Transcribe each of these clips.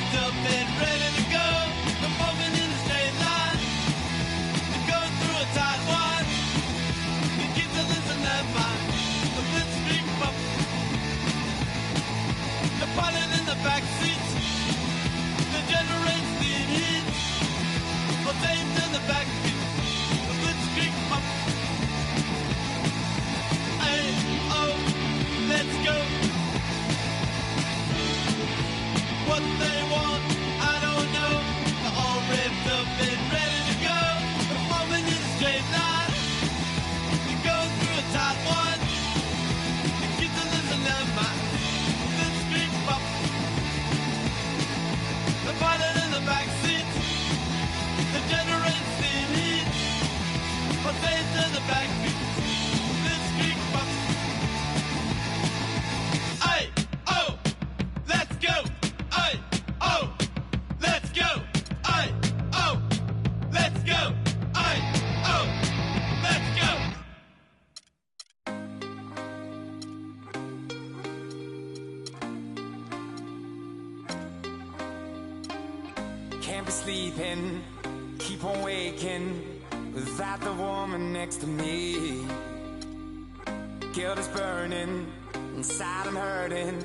revved up and ready to go. We're moving in a straight line. We're going through a tight one. We keep to losing their mind. The blitzkrieg bump. The pilot in the back seats. The generates the heat. Rotates in the back seat. The blitzkrieg bump. Hey, oh, let's go. What they want, I don't know. They're all revved up and ready to go. We're moving in a straight line. We're going through a tight one. The kids are losing their mind. Blitzkrieg bump. The pilot in the back seat. The generates the heat. Rotates in the back seat. Blitzkrieg bump. Hey, oh, let's go. Hey, oh, let's go. Hey, oh, let's go. Hey, oh, let's go. Can't be sleeping, keep on waking without the woman next to me. Guilt is burning, inside I'm hurting.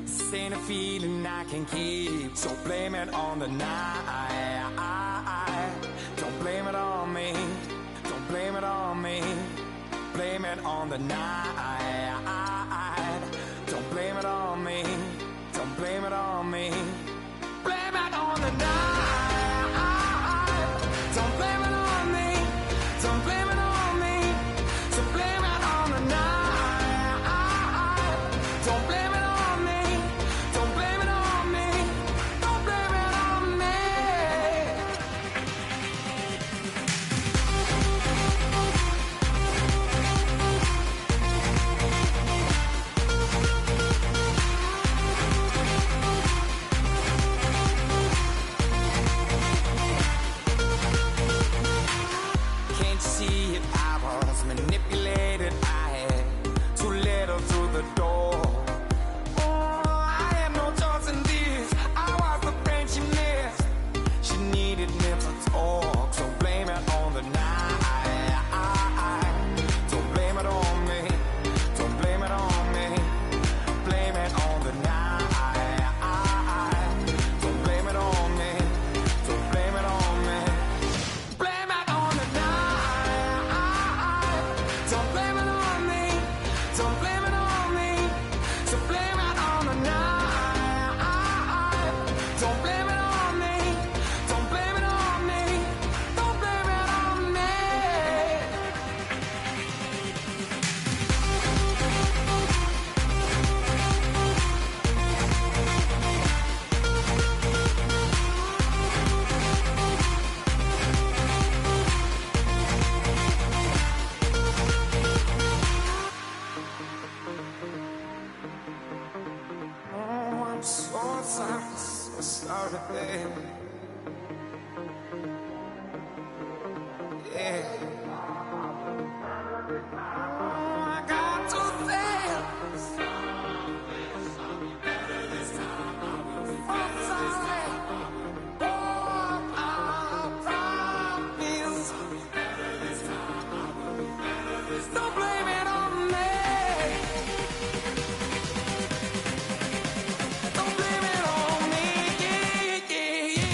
This ain't a feeling I can keep, so blame it on the night. Don't blame it on me, don't blame it on me. Blame it on the night. Don't blame it on me, don't blame it on me. Blame it on the night. Don't blame it on me, don't blame it on me. So blame it on the night. Don't blame it on me, don't blame it on me. Don't blame it on me. Can't you see it? I was manipulated. I had too little through the door. Oh, I had no choice in this. I was the friend she missed. She needed me to talk, so blame it on the night. Don't blame it on me. Don't blame it on me. Blame it on the night. Don't blame it on me. Don't blame it on me. Blame it on the night. Don't blame it on me. Don't blame it on me. So blame it on the night. Don't blame it on me. Don't blame it on me. Don't blame it on me. Oh, I'm so sorry, baby. Yeah. Oh, I got to dance. I'm sorry. Oh, I promise. Don't blame it on me. Don't blame it on me. Yeah, yeah, yeah.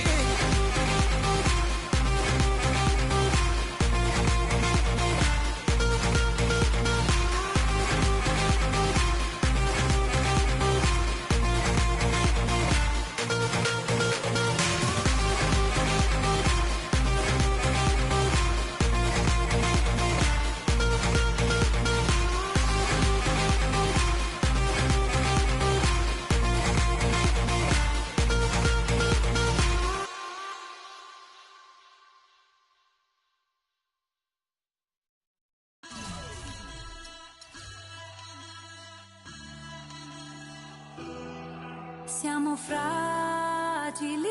Siamo fragili,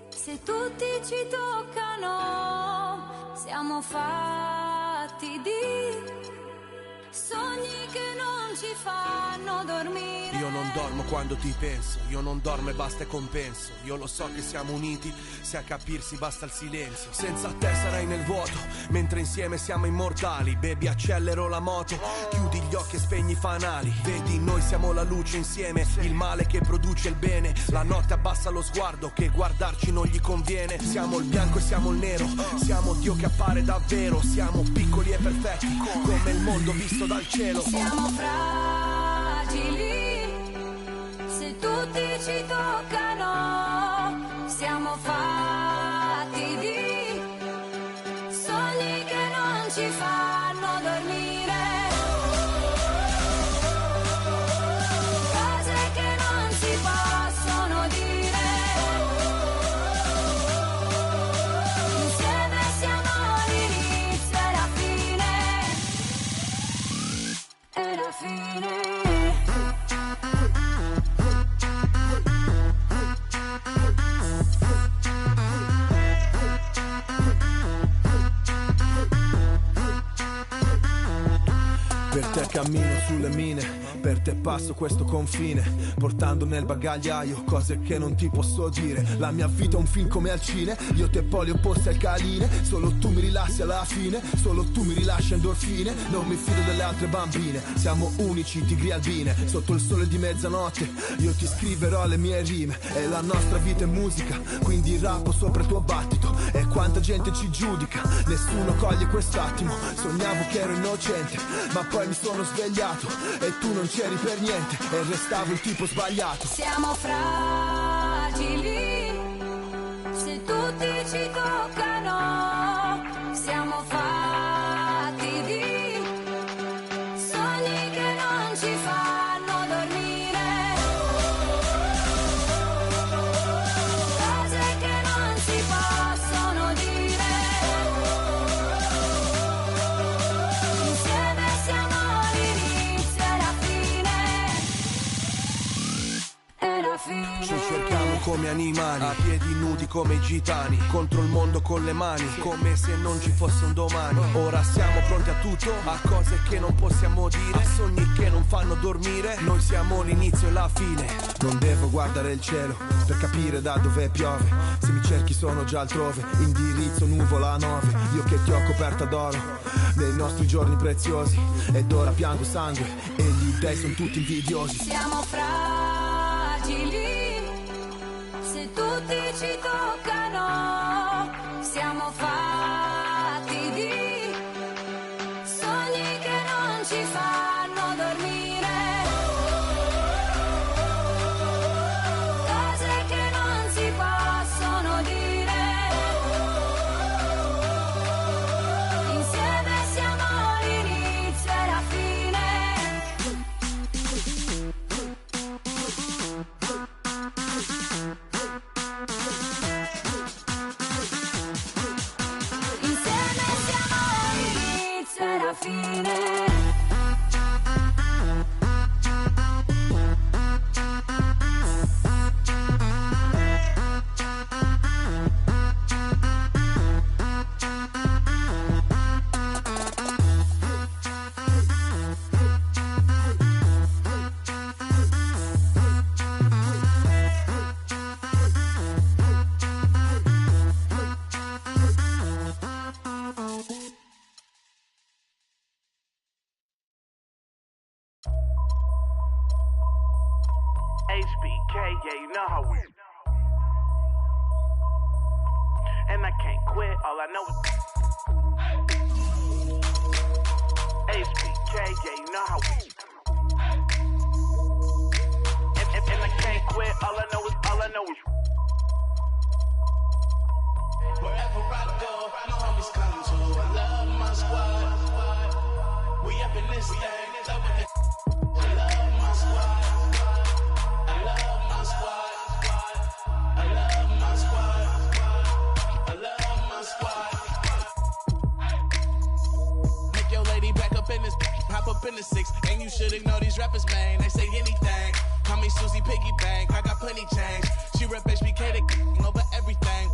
se tutti ci toccano, siamo fatti di sogni che non non ci fanno dormire. Io non dormo quando ti penso, io non dormo e basta e compenso. Io lo so che siamo uniti, se a capirsi basta il silenzio. Senza te sarai nel vuoto, mentre insieme siamo immortali. Baby, accelero la moto, chiudi gli occhi e spegni i fanali. Vedi, noi siamo la luce insieme, il male che produce il bene. La notte abbassa lo sguardo, che guardarci non gli conviene. Siamo il bianco e siamo il nero, siamo Dio che appare davvero. Siamo piccoli e perfetti, come il mondo visto dal cielo. Siamo fragili, se tutti ci toccano. Siamo fatti di sogni che non ci fanno dormire, cose che non si possono dire. Insieme siamo l'inizio e la fine, e la fine. Per te cammino sulle mine, per te passo questo confine, portando nel bagagliaio cose che non ti posso dire. La mia vita è un film come al cine, io te poi opposti al caline. Solo tu mi rilassi alla fine, solo tu mi rilasci endorfine. Non mi fido delle altre bambine, siamo unici tigri albine. Sotto il sole di mezzanotte io ti scriverò le mie rime. E la nostra vita è musica, quindi rappo sopra il tuo battito. E quanta gente ci giudica, nessuno coglie quest'attimo. Sognavo che ero innocente, ma poi mi sono svegliato e tu non c'eri per niente e restavo il tipo sbagliato. Siamo fragili, se tutti ci toccano. Siamo fatti di sogni che non ci fanno dormire, cose che non si possono dire. Insieme siamo l'inizio e la fine, e la fine. Ci cerchiamo come animali, a piedi nudi come i gitani, contro il mondo con le mani, come se non ci fosse un domani. Ora siamo pronti a tutto, a cose che non possiamo dire, a sogni che non fanno dormire. Noi siamo l'inizio e la fine. Non devo guardare il cielo per capire da dove piove. Se mi cerchi sono già altrove, indirizzo nuvola 9. Io che ti ho coperta d'oro nei nostri giorni preziosi, ed ora piango sangue e gli dei sono tutti invidiosi. Siamo fragili, se tutti ci toccano. Siamo fatti di sogni che non ci fanno dormire, cose che non si possono dire. Insieme siamo l'inizio e la fine. Insieme siamo l'inizio e la fine. HBK, yeah, you know how we. And I can't quit, all I know is. HBK, yeah, you know how we. And I can't quit, all I know is. Wherever I go, my homies come too. I love my squad. We up in this thing. I love my squad. I love my squad. I love my squad. I love my squad. Make your lady back up in this, hop up in the 6, and you should ignore these rappers, man. They say anything. Call me Susie Piggy Bank. I got plenty change. She rep HBK the over everything.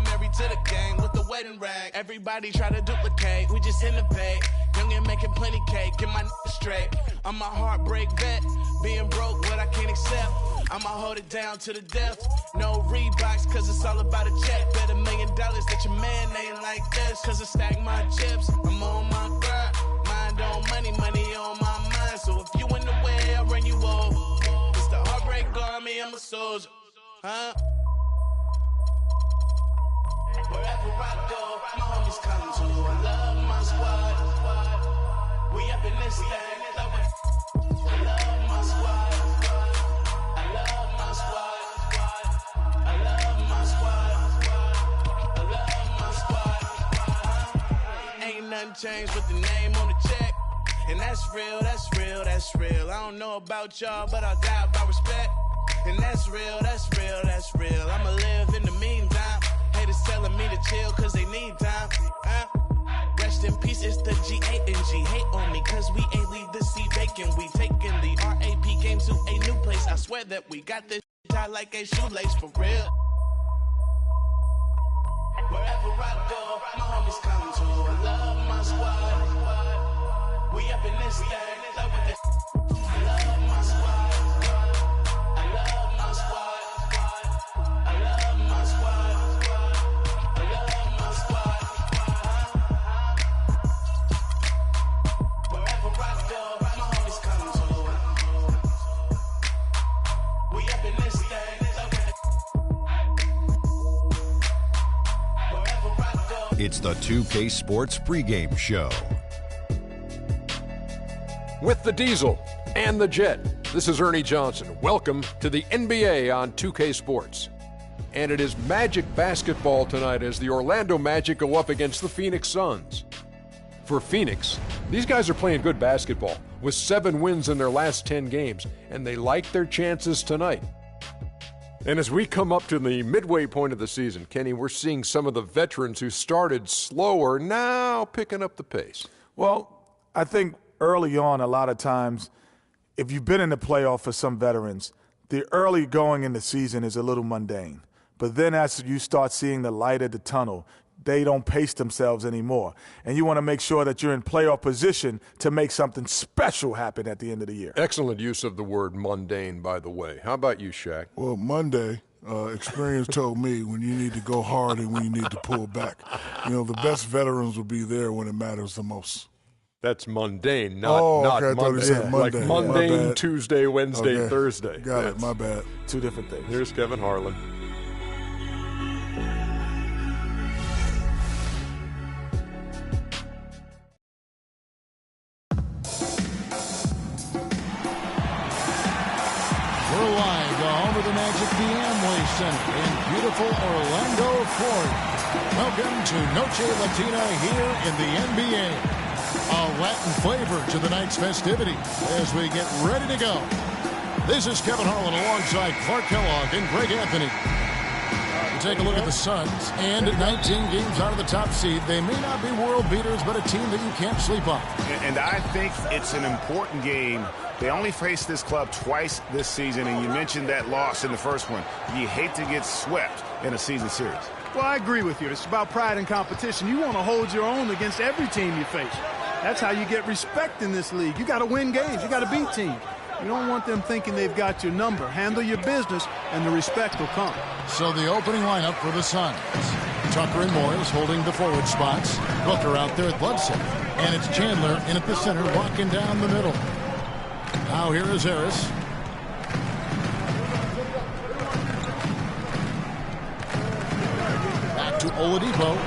Married to the game with the wedding rag. Everybody try to duplicate. We just in the pay. Youngin' making plenty cake, get my straight. I'm a heartbreak vet, being broke, what I can't accept. I'ma hold it down to the death. No Reeboks, cause it's all about a check. Bet $1 million that your man ain't like this. Cause I stack my chips, I'm on my grind. Mind on money, money on my mind. So if you in the way, I'll run you over. It's the heartbreak army, I'm a soldier. Huh? Wherever I go, my homies come to. I love my squad. We up in this thing. I love my squad. I love my squad. I love my squad. I love my squad. Ain't nothing changed with the name on the check. And that's real, that's real, that's real. I don't know about y'all, but I die by respect. And that's real, that's real, that's real. I'ma live in the meantime. Haters telling me to chill cause they need time. Rest in peace, it's the G-A-N-G. Hate on me cause we ain't leave the seat vacant. We taking the R.A.P. game to a new place. I swear that we got this tied like a shoelace for real. Wherever I go, my homies come to. I love my squad. We up in this thing. I love my squad. I love my squad. I love my squad. I love my squad. Wherever I go, my homies come to. We up in this thing. Wherever I go. It's the 2K Sports pregame show. With the Diesel and the Jet, this is Ernie Johnson. Welcome to the NBA on 2K Sports. And it is Magic basketball tonight as the Orlando Magic go up against the Phoenix Suns. For Phoenix, these guys are playing good basketball with 7 wins in their last 10 games, and they like their chances tonight. And as we come up to the midway point of the season, Kenny, we're seeing some of the veterans who started slower now picking up the pace. Well, I think early on, a lot of times, if you've been in the playoff for some veterans, the early going in the season is a little mundane. But then as you start seeing the light at the tunnel, they don't pace themselves anymore. And you want to make sure that you're in playoff position to make something special happen at the end of the year. Excellent use of the word mundane, by the way. How about you, Shaq? Well, Monday, experience told me when you need to go hard and when you need to pull back. You know, the best veterans will be there when it matters the most. That's mundane, not Monday. Yeah. Like Monday. Monday, Tuesday, Wednesday, Okay. Thursday. Got it, my bad. Two different things. Here's Kevin Harlan. We're live, the home of the Magic, the Amway Center in beautiful Orlando, Florida. Welcome to Noche Latina here in the NBA. A Latin flavor to the night's festivity as we get ready to go. This is Kevin Harlan alongside Clark Kellogg and Greg Anthony. We take a look at the Suns, and at 19 games out of the top seed, they may not be world beaters, but a team that you can't sleep on. And I think it's an important game. They only faced this club twice this season, and you mentioned that loss in the first one. You hate to get swept in a season series. Well, I agree with you. It's about pride and competition. You want to hold your own against every team you face. That's how you get respect in this league. You got to win games. You got to beat teams. You don't want them thinking they've got your number. Handle your business, and the respect will come. So the opening lineup for the Suns. Tucker and Morris holding the forward spots. Booker out there at Bledsoe. And it's Chandler in at the center, walking down the middle. Now here is Harris. Back to Oladipo.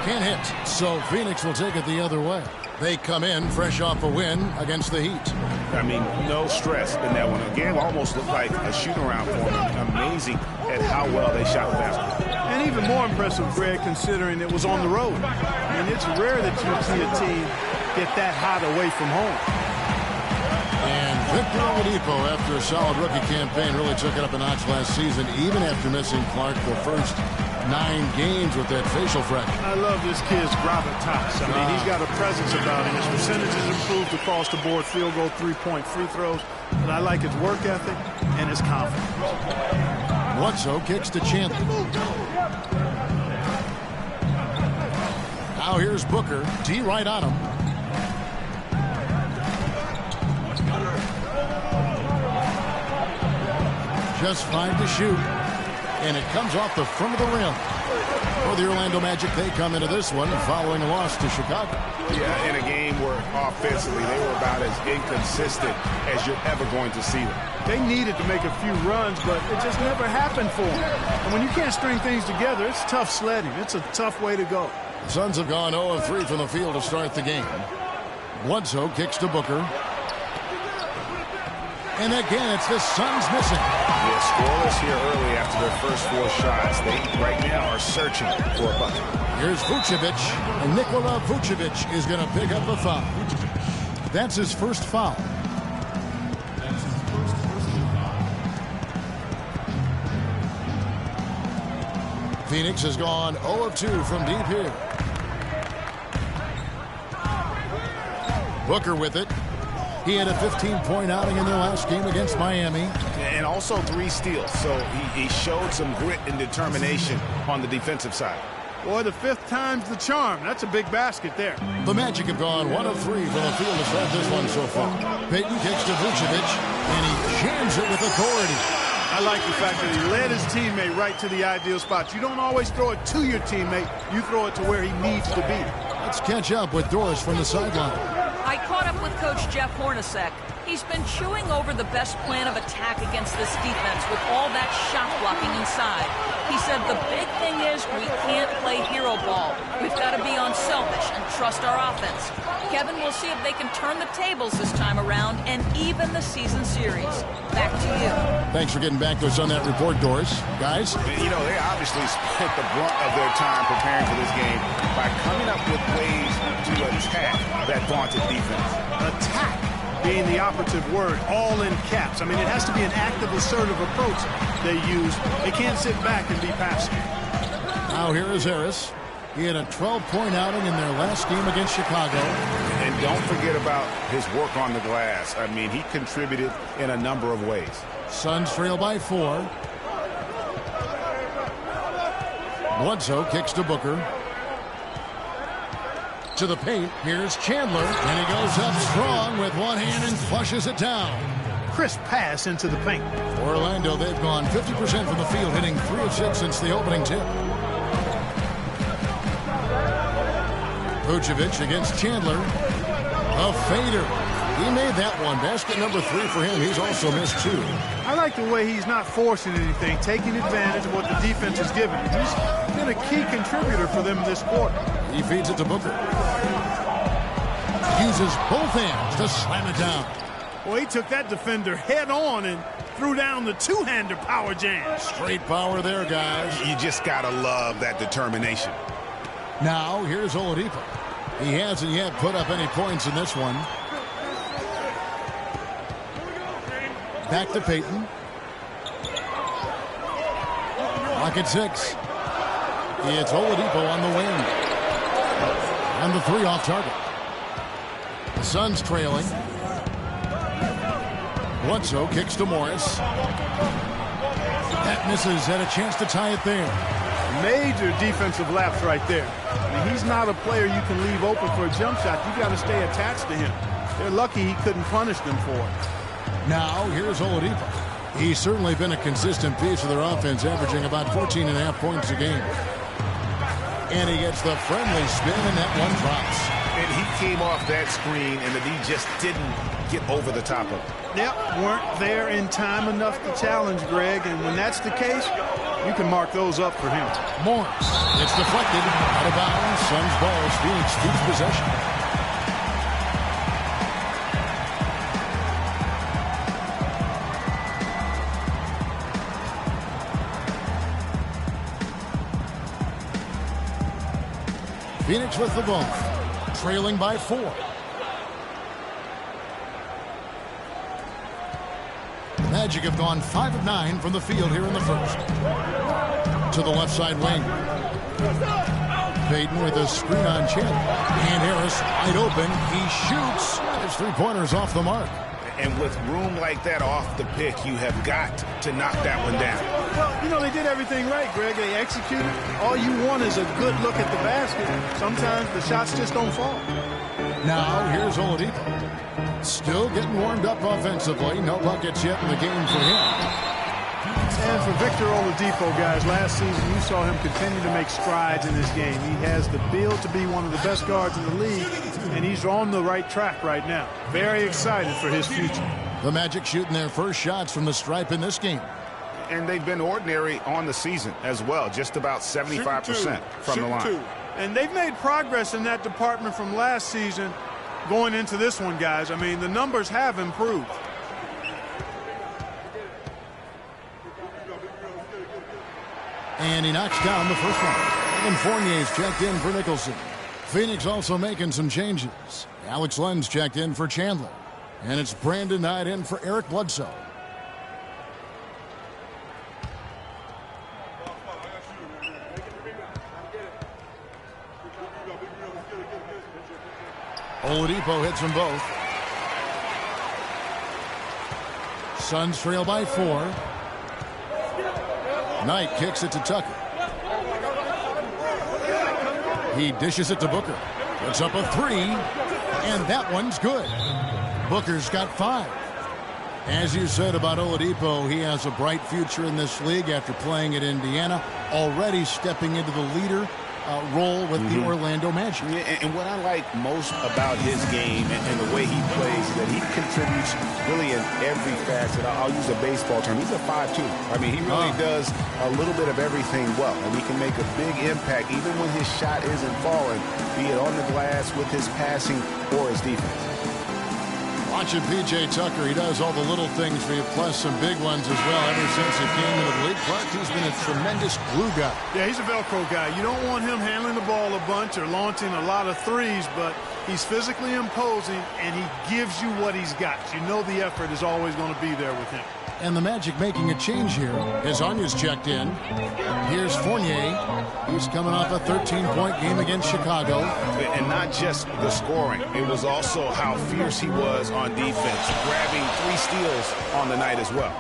Can't hit, so Phoenix will take it the other way. They come in fresh off a win against the Heat. I mean, no stress in that one. The game almost looked like a shoot-around for them. Amazing at how well they shot the basketball. And even more impressive, Greg, considering it was on the road. I mean, it's rare that you see a team get that hot away from home. And Victor Oladipo, after a solid rookie campaign, really took it up a notch last season, even after missing Clark the first 9 games with that facial fracture. I love this kid's gravitas. I mean, he's got a presence about him. His percentages improved across the board, field goal, three-point free throws. But I like his work ethic and his confidence. Bledsoe kicks to Chandler. Now here's Booker. D right on him. Just 5 to shoot. And it comes off the front of the rim. For the Orlando Magic, they come into this one following a loss to Chicago. Yeah, in a game where offensively they were about as inconsistent as you're ever going to see them. They needed to make a few runs, but it just never happened for them. And when you can't string things together, it's tough sledding. It's a tough way to go. The Suns have gone 0 of 3 from the field to start the game. Bledsoe kicks to Booker. And again, it's the Suns missing. Yeah, scoreless here early after their first 4 shots. They right now are searching for a bucket. Here's Vucevic, and Nikola Vucevic is going to pick up a foul. That's his first foul. Phoenix has gone 0 of 2 from deep here. Booker with it. He had a 15-point outing in their last game against Miami. And also 3 steals, so he showed some grit and determination on the defensive side. Boy, the 5th time's the charm. That's a big basket there. The Magic have gone 1 of 3 from the field to start this one so far. Payton kicks to Vucevic, and he jams it with authority. I like the fact that he led his teammate right to the ideal spot. You don't always throw it to your teammate. You throw it to where he needs to be. Let's catch up with Doris from the sideline. I caught up with Coach Jeff Hornacek. He's been chewing over the best plan of attack against this defense with all that shot blocking inside. He said the big thing is we can't play hero ball. We've got to be unselfish and trust our offense. Kevin, we'll see if they can turn the tables this time around and even the season series. Back to you. Thanks for getting back to us on that report, Doris. Guys? You know, they obviously spent the brunt of their time preparing for this game by coming up with ways to attack that vaunted defense. Attack being the operative word, all in caps. I mean, it has to be an active, assertive approach they use. They can't sit back and be passive. Now here is Harris. He had a 12-point outing in their last game against Chicago. And don't forget about his work on the glass. I mean, he contributed in a number of ways. Suns trail by 4. Bledsoe kicks to Booker. To the paint, here's Chandler, and he goes up strong with one hand and flushes it down. Crisp pass into the paint. For Orlando, they've gone 50% from the field, hitting 3 of 6 since the opening tip. Vucevic against Chandler. A fader. He made that one. Basket number 3 for him. He's also missed 2. I like the way he's not forcing anything, taking advantage of what the defense is giving. He's been a key contributor for them this quarter. He feeds it to Booker. Uses both hands to slam it down. Well, he took that defender head on and threw down the 2-hander power jam. Straight power there, guys. You just gotta love that determination. Now, here's Oladipo. He hasn't yet put up any points in this one. Back to Payton. Lock at 6. It's Oladipo on the wing. And the 3 off target. The Suns trailing. Bledsoe kicks to Morris. That misses. Had a chance to tie it there. Major defensive lapse right there. I mean, he's not a player you can leave open for a jump shot. You got to stay attached to him. They're lucky he couldn't punish them for it. Now, here's Oladipo. He's certainly been a consistent piece of their offense, averaging about 14.5 points a game. And he gets the friendly spin, and that one drops. And he came off that screen, and the D just didn't get over the top of it. Yep, weren't there in time enough to challenge Greg, and when that's the case, you can mark those up for him. Morris. It's deflected. Out of bounds. Suns balls. Phoenix keeps possession. Phoenix with the ball. Trailing by 4. The Magic have gone 5 of 9 from the field here in the first. To the left side wing. Payton with a screen on Chandler. And Harris wide open. He shoots. His 3-pointers off the mark. And with room like that off the pick, you have got to knock that one down. Well, you know, they did everything right, Greg. They executed. All you want is a good look at the basket. Sometimes the shots just don't fall. Now, here's Oladipo. Still getting warmed up offensively. No buckets yet in the game for him. And for Victor Oladipo, guys, last season you saw him continue to make strides in this game. He has the build to be one of the best guards in the league, and he's on the right track right now. Very excited for his future. The Magic shooting their first shots from the stripe in this game. And they've been ordinary on the season as well, just about 75% from the line. And they've made progress in that department from last season going into this one, guys. I mean, the numbers have improved. And he knocks down the first one. Evan Fournier's checked in for Nicholson. Phoenix also making some changes. Alex Len's checked in for Chandler. And it's Brandon Knight in for Eric Bledsoe. Oladipo hits them both. Suns trail by 4. Knight kicks it to Tucker. He dishes it to Booker. Puts up a 3, and that one's good. Booker's got 5. As you said about Oladipo, he has a bright future in this league after playing at Indiana, already stepping into the leader role with the Orlando Magic. And what I like most about his game and the way he plays is that he contributes really in every facet. I'll use a baseball term. He's a 5-2. I mean, he really does a little bit of everything well, and he can make a big impact even when his shot isn't falling, be it on the glass with his passing or his defense. Watching P.J. Tucker, he does all the little things for you, plus some big ones as well. Ever since he came into the league, Clark, he's been a tremendous glue guy. Yeah, he's a Velcro guy. You don't want him handling the ball a bunch or launching a lot of threes, but he's physically imposing, and he gives you what he's got. You know the effort is always going to be there with him. And the Magic making a change here as Anya's checked in. Here's Fournier. He's coming off a 13-point game against Chicago. And not just the scoring. It was also how fierce he was on defense, grabbing 3 steals on the night as well.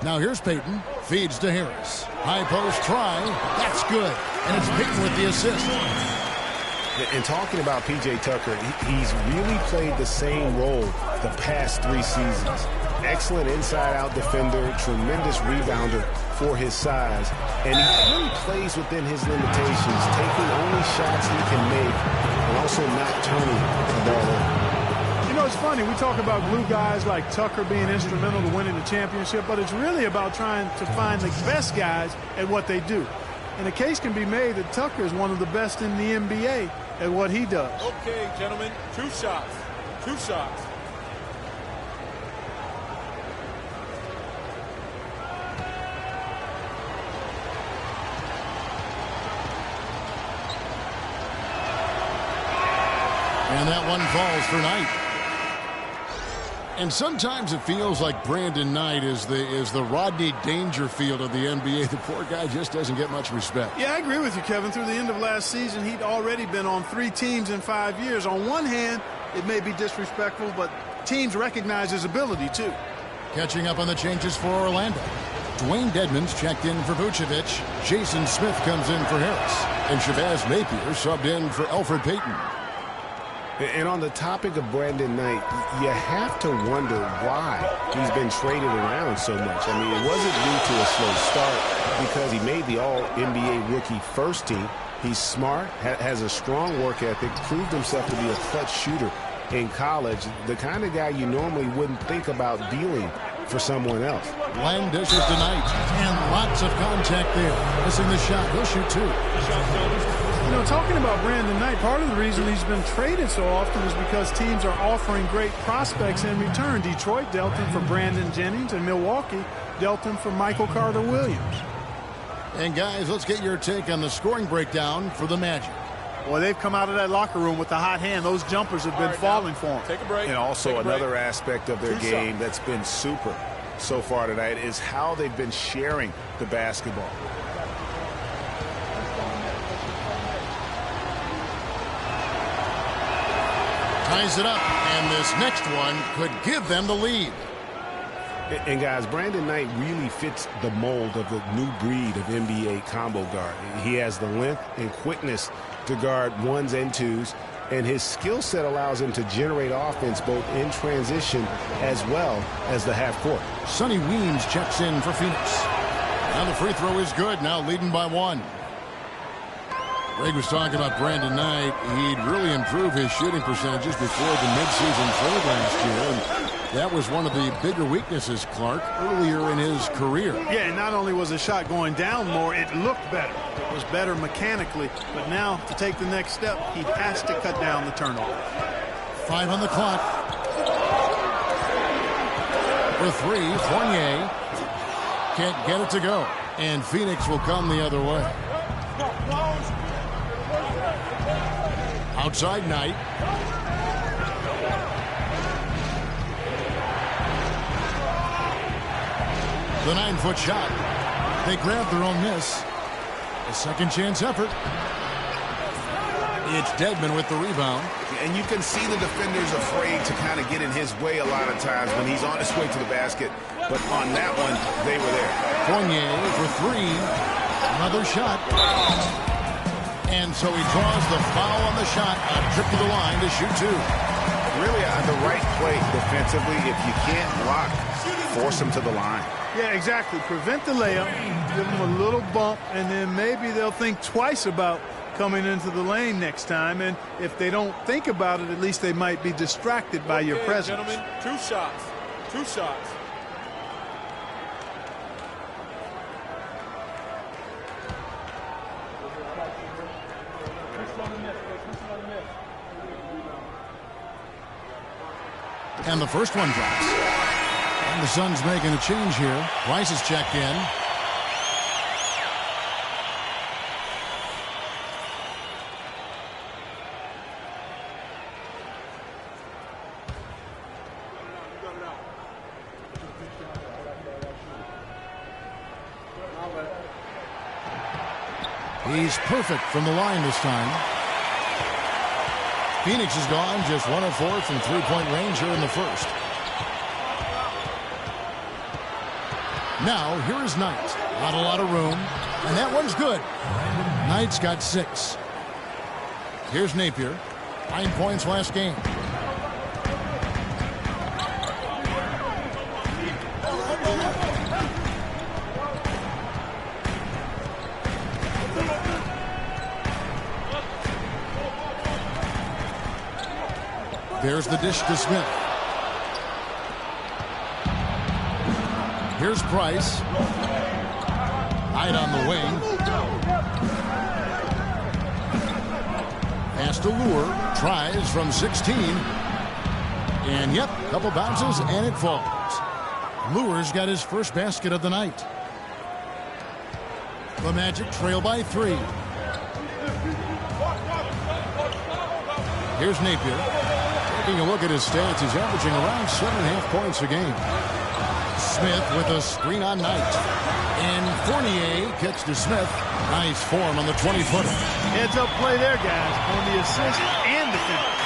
Now here's Payton. Feeds to Harris. High post try. That's good. And it's Payton with the assist. And talking about P.J. Tucker, he's really played the same role the past 3 seasons. Excellent inside-out defender, tremendous rebounder for his size, and he really plays within his limitations, taking only shots he can make and also not turning the ball over. You know, it's funny, we talk about glue guys like Tucker being instrumental to winning the championship, but it's really about trying to find the best guys at what they do. And a case can be made that Tucker is one of the best in the NBA at what he does. Okay, gentlemen, 2 shots. 2 shots. And that one falls for Knight. And sometimes it feels like Brandon Knight is the Rodney Dangerfield of the NBA. The poor guy just doesn't get much respect. Yeah, I agree with you, Kevin. Through the end of last season, he'd already been on 3 teams in 5 years. On one hand, it may be disrespectful, but teams recognize his ability, too. Catching up on the changes for Orlando. Dwayne Dedmon's checked in for Vucevic. Jason Smith comes in for Harris. And Shabazz Napier subbed in for Elfrid Payton. And on the topic of Brandon Knight, you have to wonder why he's been traded around so much. I mean, it wasn't due to a slow start because he made the All-NBA rookie first team. He's smart, has a strong work ethic, proved himself to be a clutch shooter in college, the kind of guy you normally wouldn't think about dealing for someone else. Len dishes to Knight, and lots of contact there. Missing the shot. He'll shoot 2. You know, talking about Brandon Knight, part of the reason he's been traded so often is because teams are offering great prospects in return. Detroit dealt him for Brandon Jennings, and Milwaukee dealt him for Michael Carter-Williams. And guys, let's get your take on the scoring breakdown for the Magic. Well, they've come out of that locker room with the hot hand. Those jumpers have been falling for them. Take a break. And also another break. aspect of their game that's been super so far tonight is how they've been sharing the basketball. ties it up, and this next one could give them the lead. And guys, Brandon Knight really fits the mold of the new breed of NBA combo guard. He has the length and quickness to guard ones and twos, and his skill set allows him to generate offense both in transition as well as the half court. Sonny Weems checks in for Phoenix. And the free throw is good, now leading by 1. Greg was talking about Brandon Knight. He'd really improve his shooting percentages before the midseason trade last year. And that was one of the bigger weaknesses, Clark, earlier in his career. Yeah, and not only was the shot going down more, it looked better. It was better mechanically. But now, to take the next step, he has to cut down the turnover. 5 on the clock. For 3, Fournier can't get it to go. And Phoenix will come the other way. Outside Knight. The 9-foot shot. They grab their own miss. A second chance effort. It's Dedmon with the rebound. And you can see the defenders afraid to kind of get in his way a lot of times when he's on his way to the basket. But on that one, they were there. Fournier for 3. Another shot. And so he draws the foul on the shot. A trip to the line to shoot 2. Really the right play defensively. If you can't block, force him to the line. Yeah, exactly. Prevent the layup, give them a little bump, and then maybe they'll think twice about coming into the lane next time. And if they don't think about it, at least they might be distracted by your presence. Gentlemen, 2 shots. 2 shots. And the first one drops. And the Suns making a change here. Rice is checked in. He's perfect from the line this time. Phoenix is gone just 1 of 4 from three-point range here in the first. Now, here is Knight. Not a lot of room. And that one's good. Knight's got 6. Here's Napier. 9 points last game. There's the dish to Smith. Here's Price. Knight on the wing. Pass to Lure. Tries from 16. And yep, couple bounces and it falls. Lure's got his first basket of the night. The Magic trail by 3. Here's Napier. Taking a look at his stats, he's averaging around 7.5 points a game. Smith with a screen on Knight. And Fournier kicks to Smith. Nice form on the 20-footer. Heads up play there, guys, on the assist and the finish.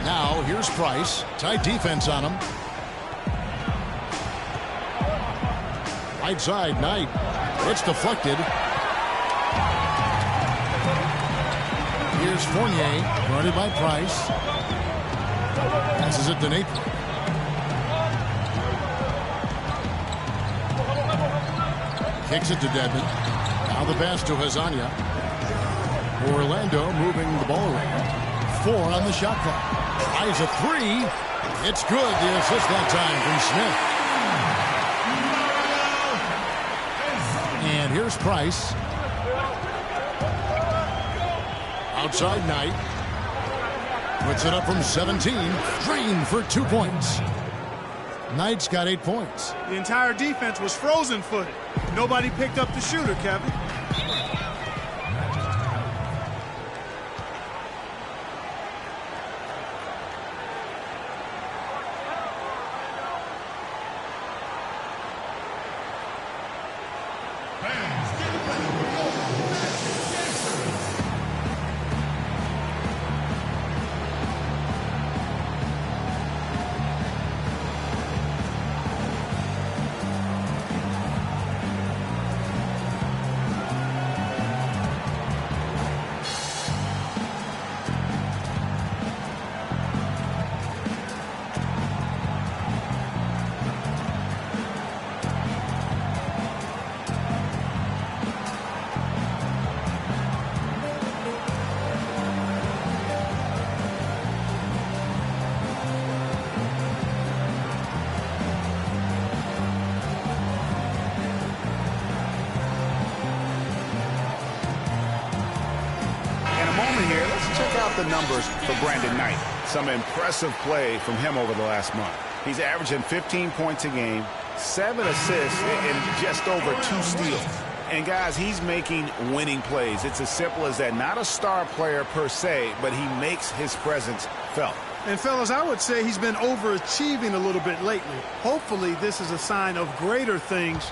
Now, here's Price. Tight defense on him. Right side, Knight. It's deflected. Here's Fournier, guarded by Price. Passes it to Napier. Kicks it to Dedmon. Now the pass to Hezonja. Orlando moving the ball around. 4 on the shot clock. Eyes a 3. It's good. The assist that time from Smith. And here's Price. Outside Knight. Puts it up from 17. Green for 2 points. Knight's got 8 points. The entire defense was frozen-footed. Nobody picked up the shooter, Kevin. check out the numbers for Brandon Knight. Some impressive play from him over the last month. He's averaging 15 points a game, 7 assists, and just over 2 steals. And, guys, he's making winning plays. It's as simple as that. Not a star player per se, but he makes his presence felt. And, fellas, I would say he's been overachieving a little bit lately. Hopefully this is a sign of greater things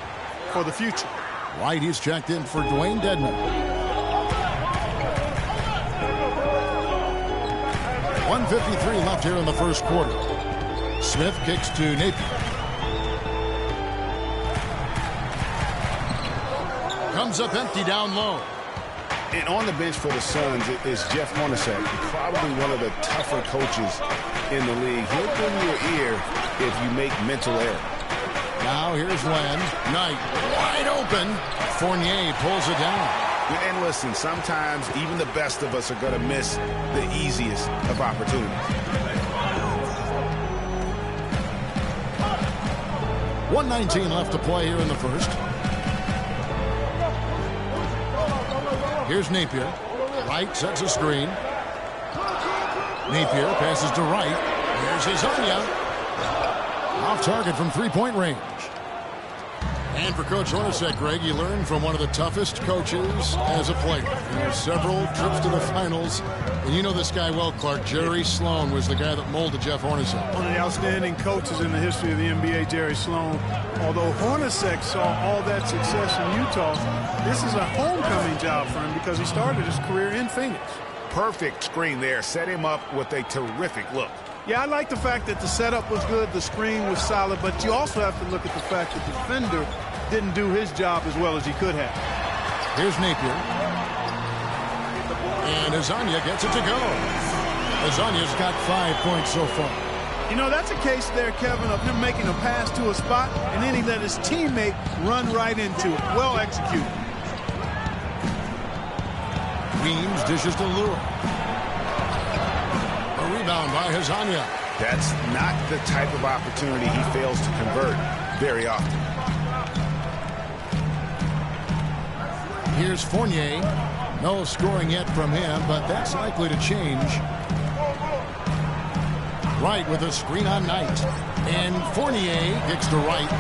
for the future. White is checked in for Dwayne Dedmon. 1:53 left here in the first quarter. Smith kicks to Napier. Comes up empty down low. And on the bench for the Suns is Jeff Hornacek, probably one of the tougher coaches in the league. He'll bring your ear if you make mental error. Now here's Len. Knight wide open. Fournier pulls it down. And listen, sometimes even the best of us are going to miss the easiest of opportunities. 1:19 left to play here in the first. Here's Napier. Wright sets a screen. Napier passes to Wright. Here's Hezonja. Off target from three-point range. And for Coach Hornacek, Greg, you learned from one of the toughest coaches as a player. Several trips to the finals. And you know this guy well, Clark. Jerry Sloan was the guy that molded Jeff Hornacek. One of the outstanding coaches in the history of the NBA, Jerry Sloan. Although Hornacek saw all that success in Utah, this is a homecoming job for him because he started his career in Phoenix. Perfect screen there. Set him up with a terrific look. Yeah, I like the fact that the setup was good, the screen was solid, but you also have to look at the fact that the defender didn't do his job as well as he could have. Here's Napier. And Hezonja gets it to go. Hezonja's got 5 points so far. You know, that's a case there, Kevin, of him making a pass to a spot, and then he let his teammate run right into it. Well executed. Weems dishes to Lure. A rebound by Hezonja. That's not the type of opportunity he fails to convert very often. Here's Fournier. No scoring yet from him, but that's likely to change. Wright with a screen on Knight. And Fournier kicks to Wright.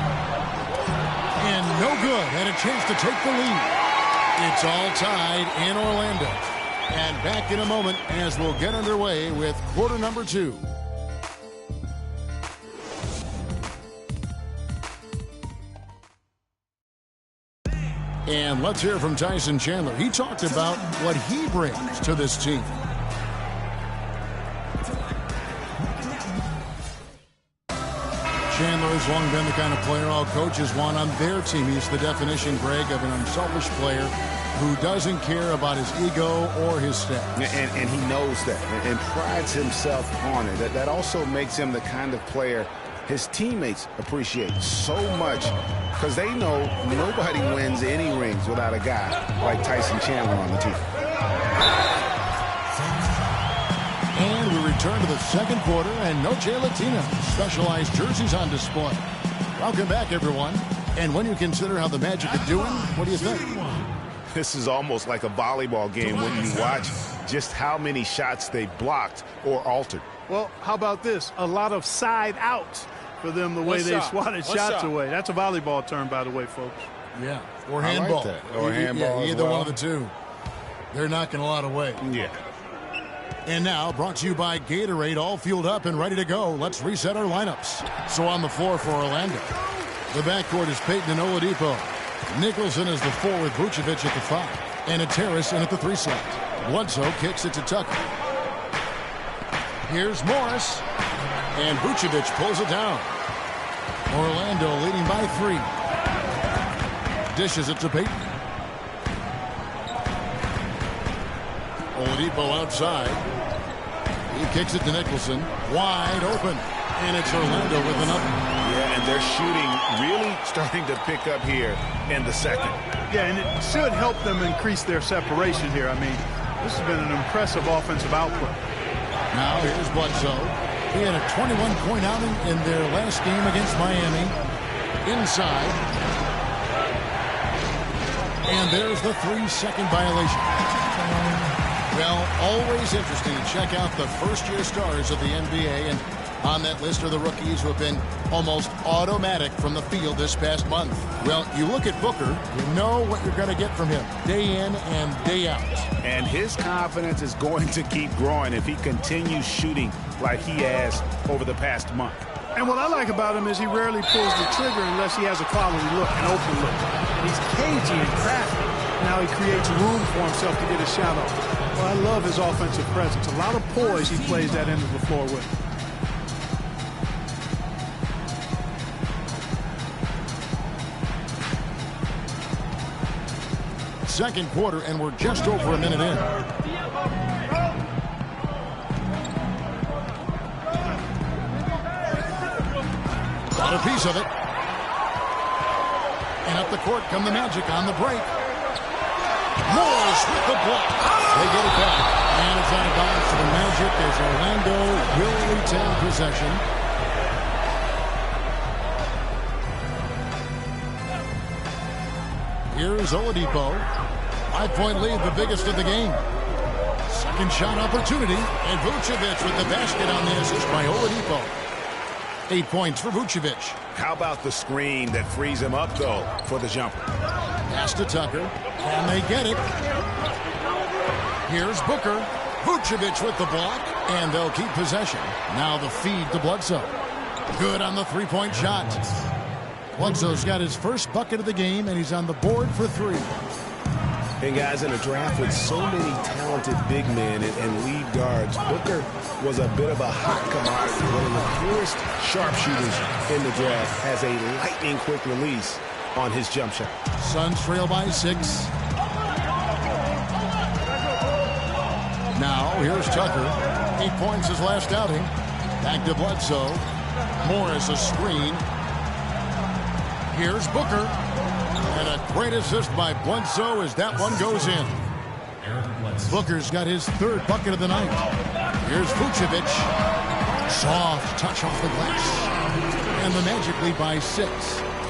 And no good. And a chance to take the lead. It's all tied in Orlando. And back in a moment as we'll get underway with quarter number 2. And let's hear from Tyson Chandler. He talked about what he brings to this team. Chandler has long been the kind of player all coaches want on their team. He's the definition, Greg, of an unselfish player who doesn't care about his ego or his stats. And he knows that and prides himself on it. That also makes him the kind of player his teammates appreciate so much because they know nobody wins any rings without a guy like Tyson Chandler on the team. And we return to the second quarter, and Noche Latina specialized jerseys on display. Welcome back, everyone. And when you consider how the Magic are doing, what do you think? This is almost like a volleyball game when you watch just how many shots they blocked or altered. Well, how about this? A lot of side outs for them the way they swatted shots away. That's a volleyball term, by the way, folks. Yeah, or handball. Like that. Or handball either one of the two. They're knocking a lot away. Yeah. And now, brought to you by Gatorade, all fueled up and ready to go. Let's reset our lineups. So on the floor for Orlando, the backcourt is Payton and Oladipo. Nicholson is the 4 with Vucevic at the 5. And a Terrace in at the 3 slot. Bledsoe kicks it to Tucker. Here's Morris. And Vucevic pulls it down. Orlando leading by 3. Dishes it to Payton. Oladipo outside. He kicks it to Nicholson. Wide open. And it's Orlando with another. Yeah, and they're shooting really starting to pick up here in the second. Yeah, and it should help them increase their separation here. I mean, this has been an impressive offensive output. Now here's Bledsoe. He had a 21-point outing in their last game against Miami. Inside. And there's the 3-second violation. Well, always interesting to check out the first-year stars of the NBA, and on that list are the rookies who have been almost automatic from the field this past month. Well, you look at Booker, you know what you're going to get from him day in and day out. And his confidence is going to keep growing if he continues shooting like he has over the past month. And what I like about him is he rarely pulls the trigger unless he has a quality look, an open look. He's cagey and crafty. Now he creates room for himself to get a shot off. Well, I love his offensive presence. A lot of poise he plays that end of the floor with. Second quarter, and we're just over a minute in. Got a piece of it. And up the court come the Magic on the break. Morris with the block. They get it back. And it's out of bounds to the Magic as Orlando will retain possession. Here's Oladipo. 5-point lead, the biggest of the game. Second shot opportunity. And Vucevic with the basket on the assist by Oladipo. 8 points for Vucevic. How about the screen that frees him up, though, for the jumper? Pass to Tucker. Can they get it? Here's Booker. Vucevic with the block, and they'll keep possession. Now the feed to Bledsoe. Good on the three-point shot. Bledsoe's got his first bucket of the game, and he's on the board for three. And guys, in a draft with so many talented big men and lead guards, Booker was a bit of a hot commodity. One of the purest sharpshooters in the draft, has a lightning-quick release on his jump shot. Suns trail by 6. Now, here's Tucker. 8 points his last outing. Back to Bledsoe. Morris a screen. Here's Booker. And a great assist by Bledsoe as that one goes in. Booker's got his third bucket of the night. Here's Vucevic. Soft touch off the glass. And the Magic lead by 6.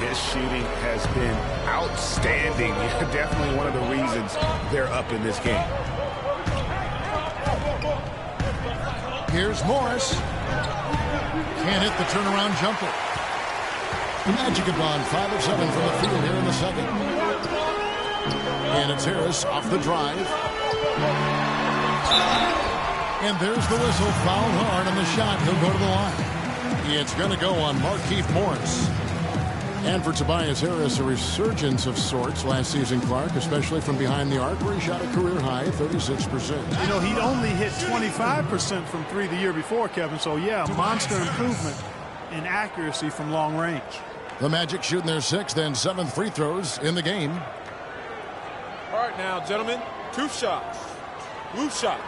His shooting has been outstanding. Definitely one of the reasons they're up in this game. Here's Morris. Can't hit the turnaround jumper. The Magic have gone 5 of 7 from the field here in the second. And it's Harris off the drive. And there's the whistle. Fouled hard on the shot. He'll go to the line. It's going to go on Markieff Morris. And for Tobias Harris, a resurgence of sorts last season, Clark, especially from behind the arc, where he shot a career-high 36%. You know, he'd only hit 25% from three the year before, Kevin. So, yeah, monster improvement in accuracy from long range. The Magic shooting their 6th and 7th free throws in the game. All right now, gentlemen, 2 shots. Blue shots.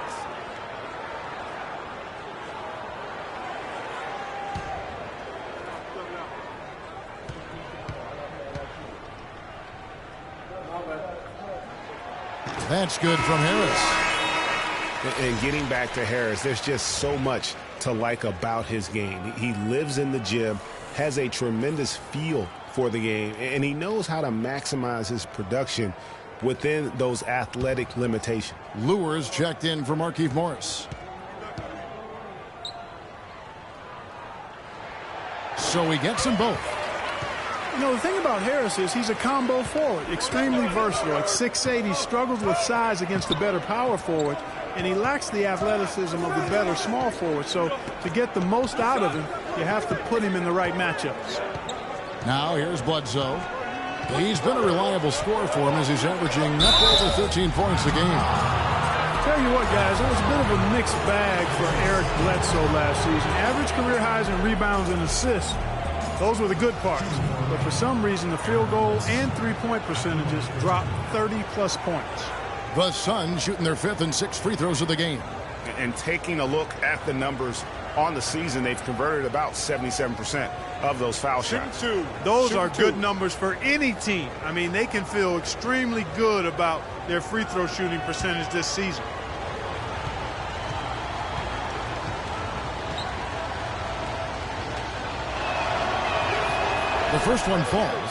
That's good from Harris. And getting back to Harris, there's just so much to like about his game. He lives in the gym, has a tremendous feel for the game, and he knows how to maximize his production within those athletic limitations. Lures checked in for Markieff Morris. So he gets them both. You know, the thing about Harris is he's a combo forward, extremely versatile. At 6'8", he struggles with size against the better power forward, and he lacks the athleticism of the better small forward. So to get the most out of him, you have to put him in the right matchups. Now here's Bledsoe. He's been a reliable scorer for him as he's averaging up over 13 points a game. Tell you what, guys, it was a bit of a mixed bag for Eric Bledsoe last season. Average career highs in rebounds and assists. Those were the good parts. But for some reason, the field goal and three-point percentages dropped 30-plus points. The Suns shooting their 5th and 6th free throws of the game. And taking a look at the numbers on the season, they've converted about 77% of those foul shots. Those are good numbers for any team. I mean, they can feel extremely good about their free throw shooting percentage this season. The first one falls.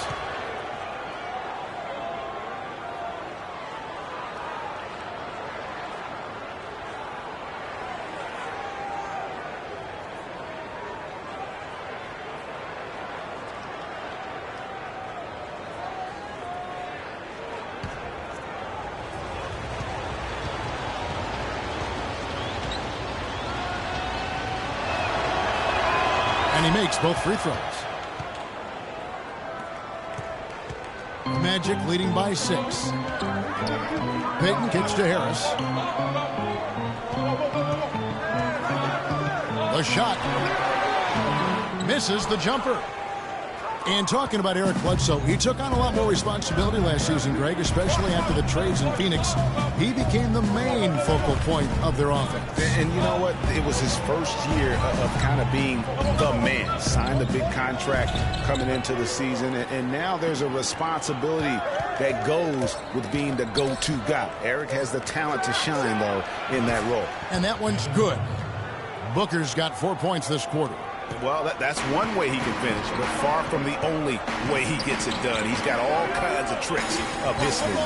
And he makes both free throws. Magic leading by 6. Payton kicks to Harris. The shot. Misses the jumper. And talking about Eric Bledsoe, he took on a lot more responsibility last season, Greg, especially after the trades in Phoenix. He became the main focal point of their offense. And you know what? It was his first year of kind of being the man. Signed a big contract coming into the season, and now there's a responsibility that goes with being the go-to guy. Eric has the talent to shine, though, in that role. And that one's good. Booker's got 4 points this quarter. Well, that's one way he can finish, but far from the only way he gets it done. He's got all kinds of tricks up his sleeve.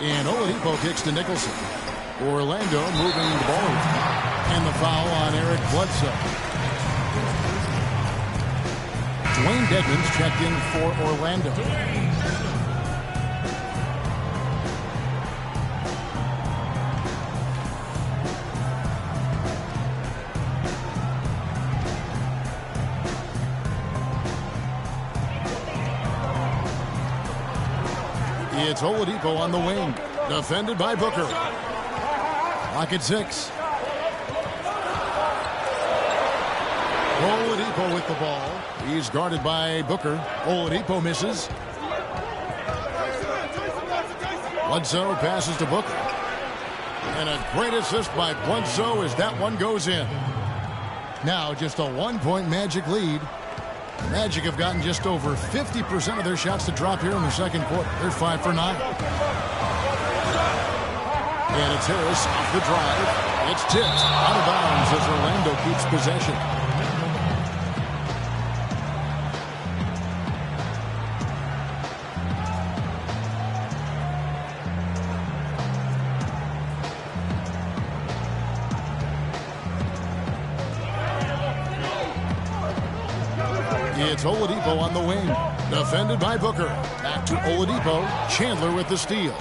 And Oladipo kicks to Nicholson. Orlando moving the ball. And the foul on Eric Bledsoe. Dwayne Dedmon's checked in for Orlando. It's Oladipo on the wing. Defended by Booker. Clock at 6. Oladipo with the ball. He's guarded by Booker. Oladipo misses. Bledsoe passes to Booker. And a great assist by Bledsoe as that one goes in. Now just a 1-point Magic lead. Magic have gotten just over 50% of their shots to drop here in the second quarter. They're 5 for 9. And it's Harris off the drive. It's tipped out of bounds as Orlando keeps possession. It's Oladipo on the wing. Defended by Booker. Back to Oladipo. Chandler with the steal.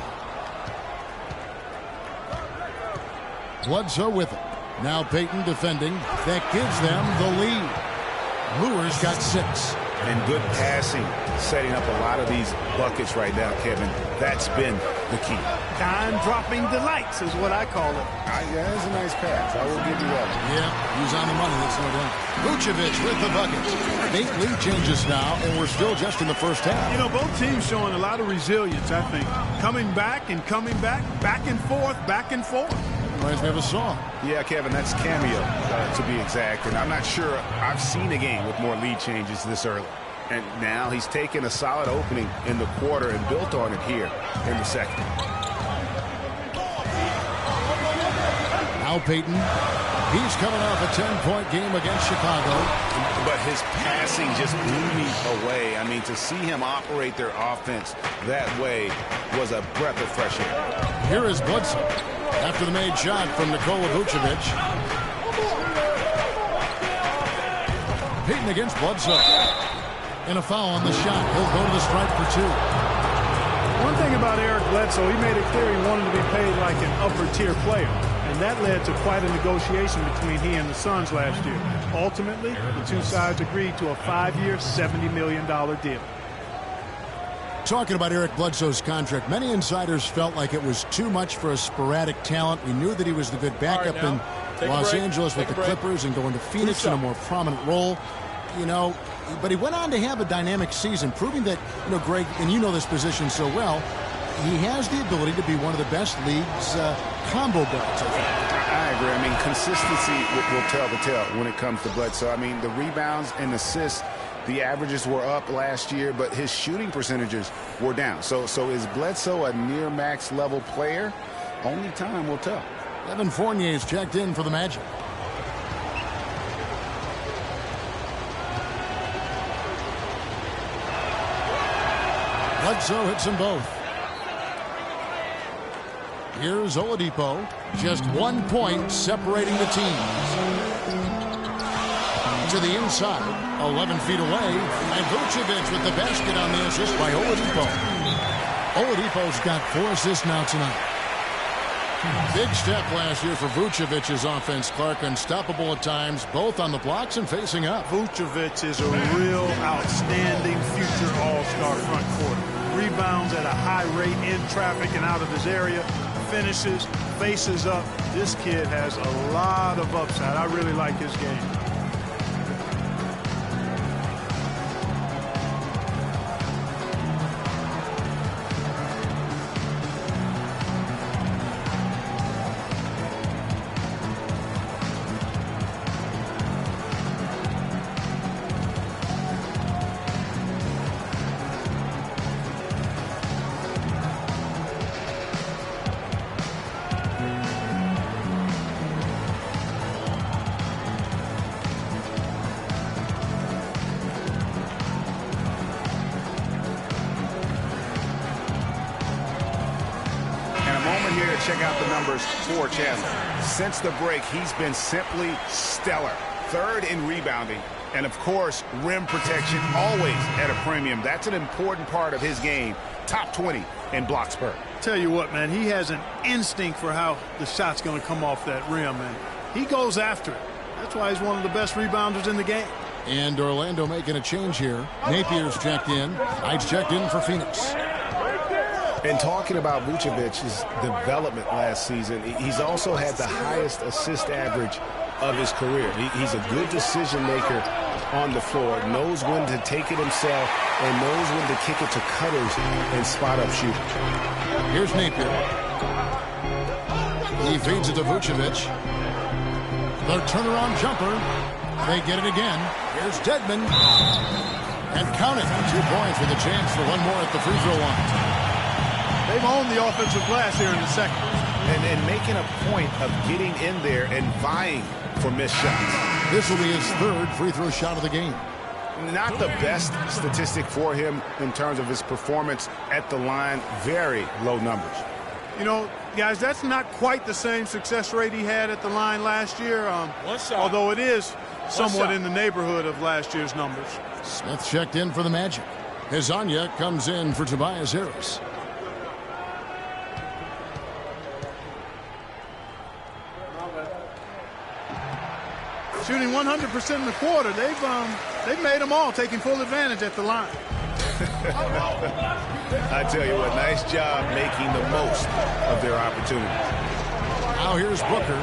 Bledsoe with it. Now Payton defending. That gives them the lead. Lures got 6. And good passing, setting up a lot of these buckets right now, Kevin. That's been the key. Time-dropping delights is what I call it. Yeah, that's a nice pass. I will give you that. Yeah, he's on the money. That's no doubt. Vucevic with the buckets. 8 lead changes now, and we're still just in the first half. You know, both teams showing a lot of resilience, I think. Coming back and coming back, back and forth, back and forth. Reminds me of a song. Yeah, Kevin, that's Cameo, to be exact. And I'm not sure I've seen a game with more lead changes this early. And now he's taken a solid opening in the quarter and built on it here in the second. Now Payton. He's coming off a 10-point game against Chicago. But his passing just blew me away. I mean, to see him operate their offense that way was a breath of fresh air. Here is Bledsoe after the made shot from Nikola Vucevic. Payton against Bledsoe. And a foul on the shot. He'll go to the stripe for 2. One thing about Eric Bledsoe, he made it clear he wanted to be paid like an upper-tier player. And that led to quite a negotiation between he and the Suns last year. Ultimately, the two sides agreed to a 5-year, $70 million deal. Talking about Eric Bledsoe's contract, many insiders felt like it was too much for a sporadic talent. We knew that he was the good backup in Los Angeles with the Clippers and going to Phoenix in a more prominent role. You know, but he went on to have a dynamic season, proving that, you know, Greg, and you know this position so well, he has the ability to be one of the best league's combo guards. I agree. I mean, consistency will tell the tale when it comes to Bledsoe. I mean, the rebounds and assists, the averages were up last year, but his shooting percentages were down. So is Bledsoe a near max level player? Only time will tell. Evan Fournier's checked in for the Magic. Bledsoe hits them both. Here's Oladipo. Just 1 point separating the teams. To the inside, 11 feet away, and Vucevic with the basket on the assist by Oladipo. Oladipo's got 4 assists now tonight. Big step last year for Vucevic's offense, Clark. Unstoppable at times, both on the blocks and facing up. Vucevic is a real outstanding future all-star front court. Rebounds at a high rate in traffic and out of his area. Finishes, faces up. This kid has a lot of upside. I really like his game. Check out the numbers for Chandler. Since the break, he's been simply stellar. Third in rebounding. And, of course, rim protection always at a premium. That's an important part of his game. Top 20 in block spurt. Tell you what, man, he has an instinct for how the shot's going to come off that rim, and he goes after it. That's why he's one of the best rebounders in the game. And Orlando making a change here. Napier's checked in. Knight's checked in for Phoenix. And talking about Vucevic's development last season, he's also had the highest assist average of his career. He's a good decision maker on the floor, knows when to take it himself, and knows when to kick it to cutters and spot-up shooters. Here's Napier. He feeds it to Vucevic. The turnaround jumper. They get it again. Here's Dedmon. And count it. 2 points with a chance for one more at the free throw line. They've owned the offensive glass here in the second. And making a point of getting in there and vying for missed shots. This will be his third free throw shot of the game. Not the best statistic for him in terms of his performance at the line. Very low numbers. You know, guys, that's not quite the same success rate he had at the line last year. Although it is somewhat in the neighborhood of last year's numbers. Smith checked in for the Magic. Hezonja comes in for Tobias Harris. Shooting 100% in the quarter. They've made them all, taking full advantage at the line. I tell you what, nice job making the most of their opportunities. Now here's Booker.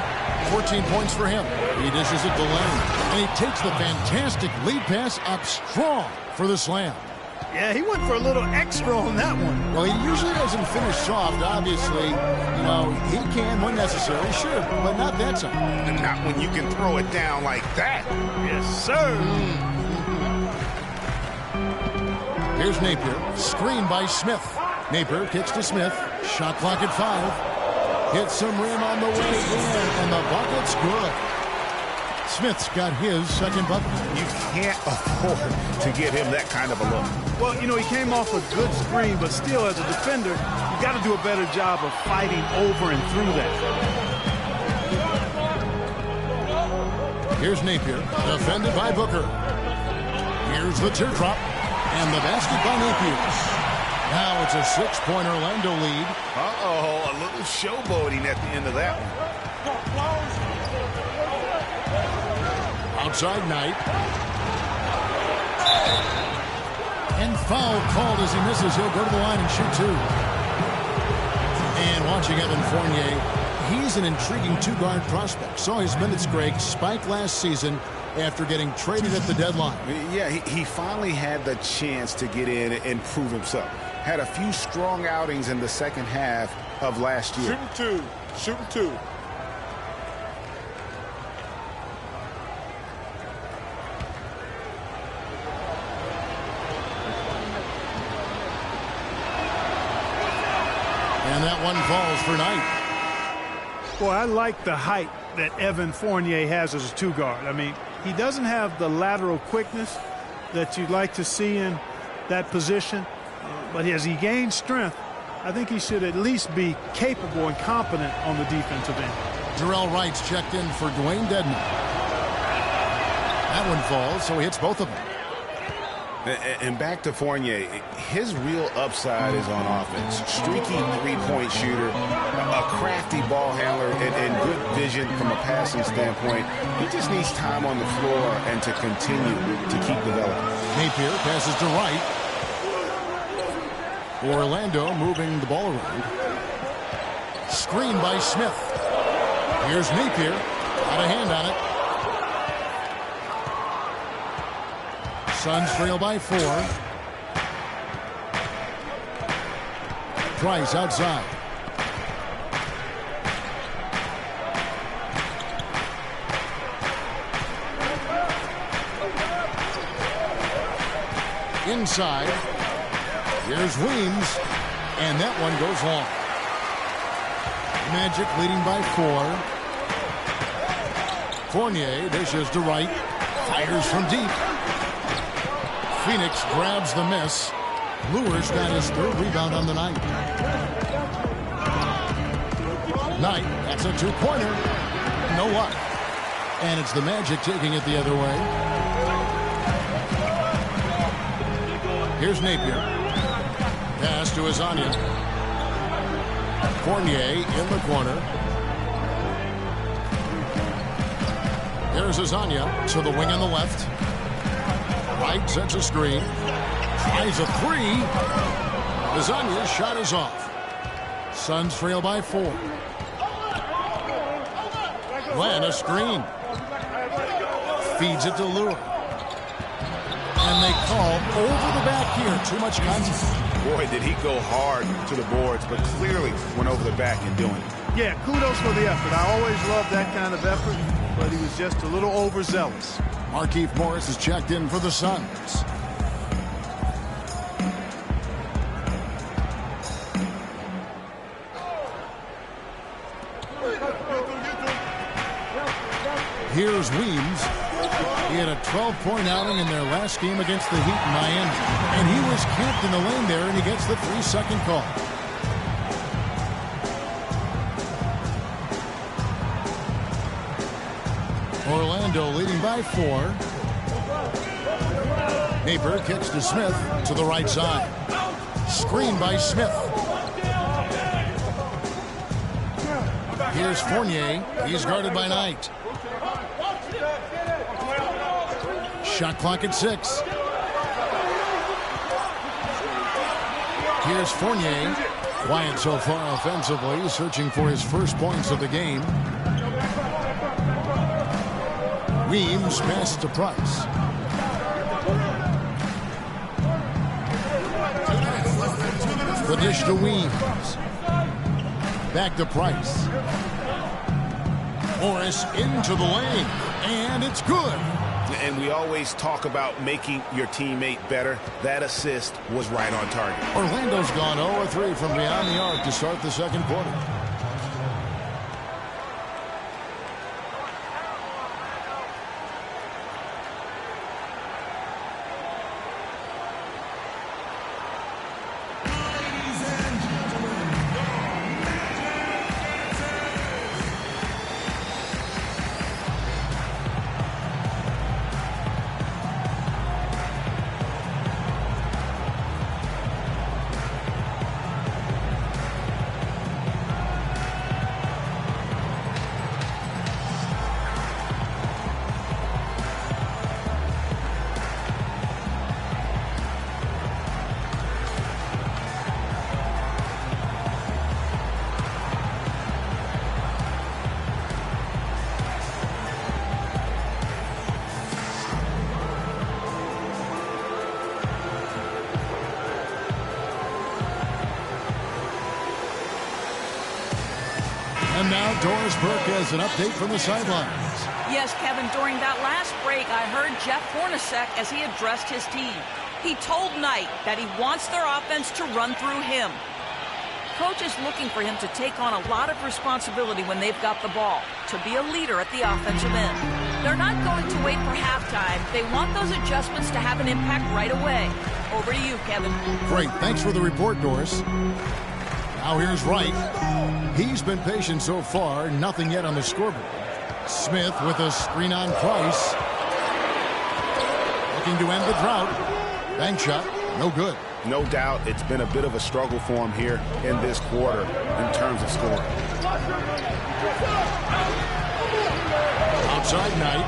14 points for him. He dishes it to Lane. And he takes the fantastic lead pass up strong for the slam. Yeah, he went for a little extra on that one. Well, he usually doesn't finish soft, obviously. You know, he can when necessary, sure, but not that time. And not when you can throw it down like that. Yes, sir. Here's Napier. Screen by Smith. Napier kicks to Smith. Shot clock at 5. Hits some rim on the way in, and the bucket's good. Smith's got his second bucket. You can't afford to give him that kind of a look. Well, you know, he came off a good screen, but still, as a defender, you got to do a better job of fighting over and through that. Here's Napier, defended by Booker. Here's the teardrop, and the basket by Napier. Now it's a 6-point Orlando lead. Uh-oh, a little showboating at the end of that one. Outside Knight. And foul called as he misses. He'll go to the line and shoot 2. And watching Evan Fournier, he's an intriguing 2-guard prospect. Saw his minutes, Greg, spike last season after getting traded at the deadline. Yeah, he finally had the chance to get in and prove himself. Had a few strong outings in the second half of last year. Shooting two. And that one falls for Knight. Boy, I like the height that Evan Fournier has as a 2-guard. I mean, he doesn't have the lateral quickness that you'd like to see in that position. But as he gains strength, I think he should at least be capable and competent on the defensive end. Jarrell Wright's checked in for Dwayne Dedmon. That one falls, so he hits both of them. And back to Fournier, his real upside is on offense. Streaky three-point shooter, a crafty ball handler, and good vision from a passing standpoint. He just needs time on the floor and to continue to keep developing. Napier passes to Wright. Orlando moving the ball around. Screen by Smith. Here's Napier. Got a hand on it. Suns trail by 4. Price outside. Inside. Here's Weems. And that one goes long. Magic leading by 4. Fournier dishes to Wright. Fires from deep. Phoenix grabs the miss. Lures got his 3rd rebound on the night. Knight, that's a 2-pointer. No luck. And it's the Magic taking it the other way. Here's Napier. Pass to Azania. Fournier in the corner. Here's Azania to the wing on the left. Wright sets a screen. Tries a 3. Azania's shot is off. Suns trail by 4. Glenn a screen. Feeds it to Lure. And they call over the back here. Too much contact. Boy, did he go hard to the boards, but clearly went over the back in doing it. Yeah, kudos for the effort. I always love that kind of effort, but he was just a little overzealous. Markieff Morris is checked in for the Suns. Here's Weems. He had a 12-point outing in their last game against the Heat in Miami. And he was camped in the lane there, and he gets the 3-second call. Orlando leading by 4. Napier kicks to Smith to the right side. Screen by Smith. Here's Fournier. He's guarded by Knight. Shot clock at 6. Here's Fournier. Quiet so far offensively, searching for his first points of the game. Weems passes to Price. The dish to Weems. Back to Price. Morris into the lane. And it's good. And we always talk about making your teammate better. That assist was right on target. Orlando's gone 0-3 from beyond the arc to start the second quarter. And now Doris Burke has an update from the sidelines. Yes, Kevin, during that last break, I heard Jeff Hornacek as he addressed his team. He told Knight that he wants their offense to run through him. Coach is looking for him to take on a lot of responsibility when they've got the ball, to be a leader at the offensive end. They're not going to wait for halftime. They want those adjustments to have an impact right away. Over to you, Kevin. Great. Thanks for the report, Doris. Now here's Wright. He's been patient so far. Nothing yet on the scoreboard. Smith with a screen on Price. Looking to end the drought. Bank shot, no good. No doubt it's been a bit of a struggle for him here in this quarter in terms of scoring. Outside Knight.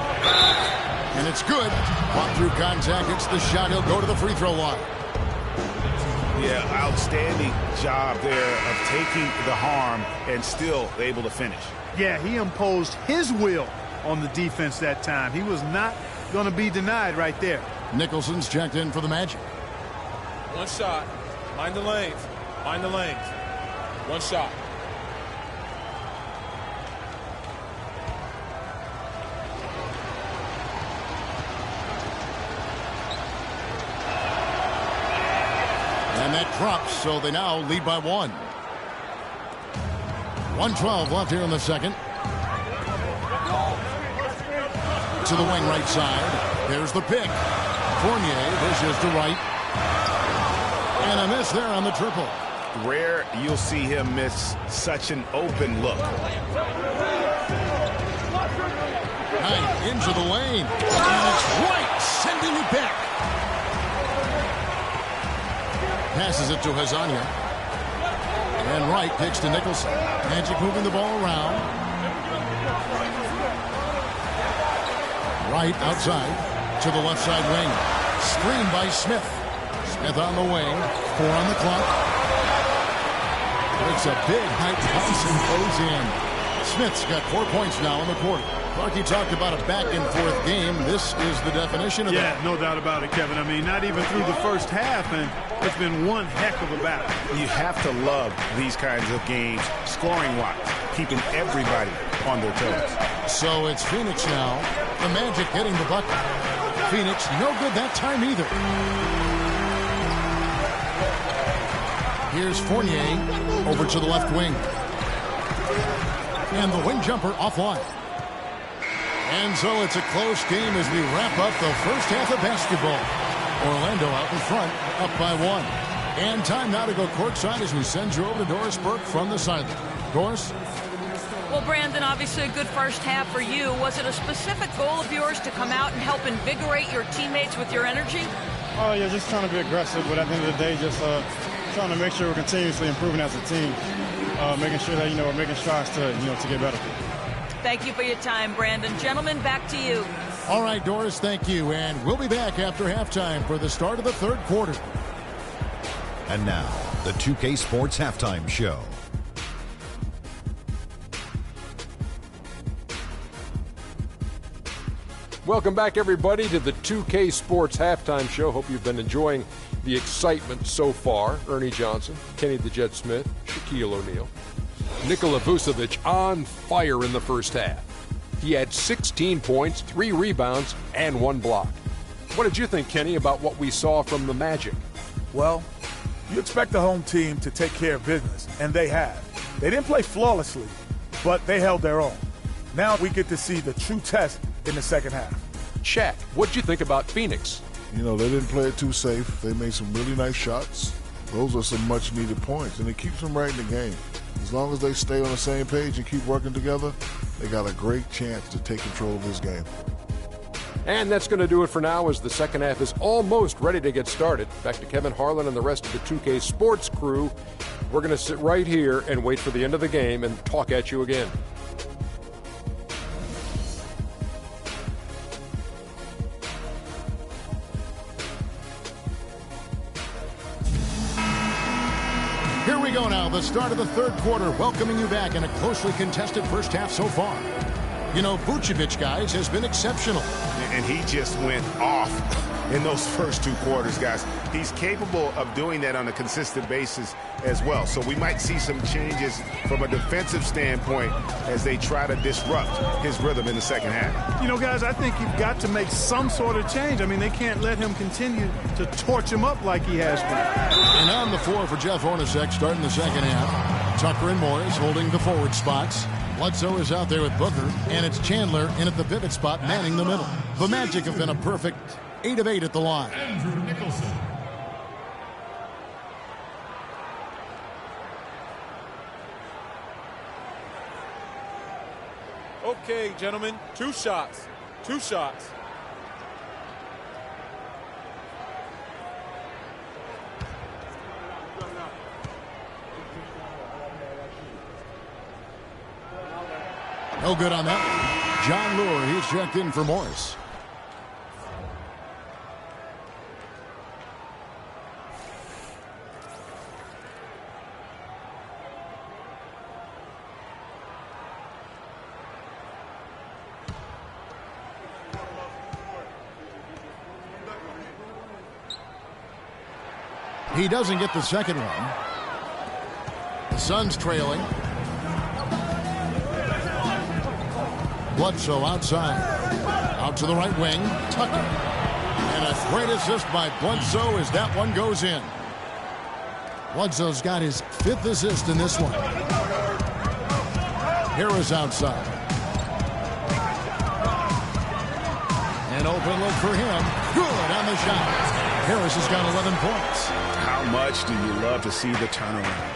And it's good. Fought through contact. It's the shot. He'll go to the free throw line. Yeah, outstanding job there of taking the harm and still able to finish. Yeah, he imposed his will on the defense that time. He was not going to be denied right there. Nicholson's checked in for the Magic. One shot. Mind the lanes. Mind the lanes. One shot. And that drops, so they now lead by 1. 1:12 left here in the second. To the wing right side. There's the pick. Fournier dishes to right. And a miss there on the triple. Rare you'll see him miss such an open look. Knight into the lane. And it's White sending it back. Passes it to Hezonja. And Wright kicks to Nicholson. Magic moving the ball around. Wright outside to the left side wing. Screen by Smith. Smith on the wing. 4 on the clock. It's a big height pass and goes in. Smith's got 4 points now in the quarter. Clarky talked about a back-and-forth game. This is the definition of that. Yeah, no doubt about it, Kevin. I mean, not even through the first half, and it's been one heck of a battle. You have to love these kinds of games, scoring-wise, keeping everybody on their toes. So it's Phoenix now. The Magic hitting the bucket. Phoenix, no good that time either. Here's Fournier over to the left wing. And the wing jumper offline. And so it's a close game as we wrap up the first half of basketball. Orlando out in front, up by 1. And time now to go courtside as we send you over to Doris Burke from the sideline. Doris? Well, Brandon, obviously a good first half for you. Was it a specific goal of yours to come out and help invigorate your teammates with your energy? Oh, yeah, just trying to be aggressive, but at the end of the day, just trying to make sure we're continuously improving as a team, making sure that, we're making strides to get better. Thank you for your time, Brandon. Gentlemen, back to you. All right, Doris, thank you. And we'll be back after halftime for the start of the third quarter. And now, the 2K Sports Halftime Show. Welcome back, everybody, to the 2K Sports Halftime Show. Hope you've been enjoying the excitement so far. Ernie Johnson, Kenny the Jet Smith, Shaquille O'Neal. Nikola Vucevic on fire in the first half. He had 16 points, 3 rebounds, and 1 block. What did you think, Kenny, about what we saw from the Magic? Well, you expect the home team to take care of business, and they have. They didn't play flawlessly, but they held their own. Now we get to see the true test in the second half. Shaq, what did you think about Phoenix? They didn't play it too safe. They made some really nice shots. Those are some much-needed points, and it keeps them right in the game. As long as they stay on the same page and keep working together, they got a great chance to take control of this game. And that's going to do it for now as the second half is almost ready to get started. Back to Kevin Harlan and the rest of the 2K Sports crew. We're going to sit right here and wait for the end of the game and talk at you again. Here we go now, the start of the third quarter, welcoming you back in a closely contested first half so far. Vucevic, guys, has been exceptional. And he just went off in those first 2 quarters, guys. He's capable of doing that on a consistent basis as well. So we might see some changes from a defensive standpoint as they try to disrupt his rhythm in the second half. Guys, I think you've got to make some sort of change. I mean, they can't let him continue to torch him up like he has been. And on the floor for Jeff Hornacek starting the second half. Tucker and Morris holding the forward spots. Bledsoe is out there with Booker, and it's Chandler in at the pivot spot, manning the middle. The Magic have been a perfect 8 of 8 at the line. Andrew Nicholson. Okay, gentlemen, 2 shots. 2 shots. No good on that one. John Lure, he's checked in for Morris. He doesn't get the second one. The Suns trailing. Bledsoe outside. Out to the right wing. Tucker. And a great assist by Bledsoe as that one goes in. Bledsoe's got his 5th assist in this one. Harris outside. An open look for him. Good on the shot. Harris has got 11 points. How much do you love to see the turnaround?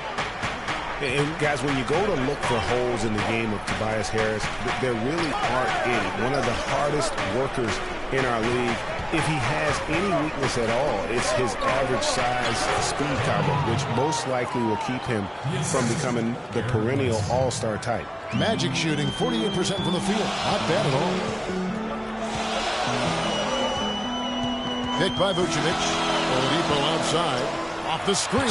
And guys, when you go to look for holes in the game of Tobias Harris, there really aren't any. One of the hardest workers in our league. If he has any weakness at all, it's his average size speed combo, which most likely will keep him from becoming the perennial all-star type. Magic shooting 48% from the field. Not bad at all. Picked by Vucevic. Oladipo outside. Off the screen.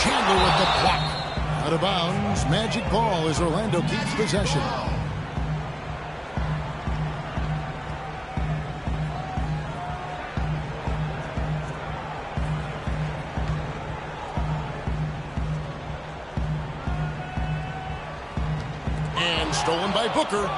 Chandler with the block. Out of bounds. Magic ball as Orlando keeps possession. And stolen by Booker.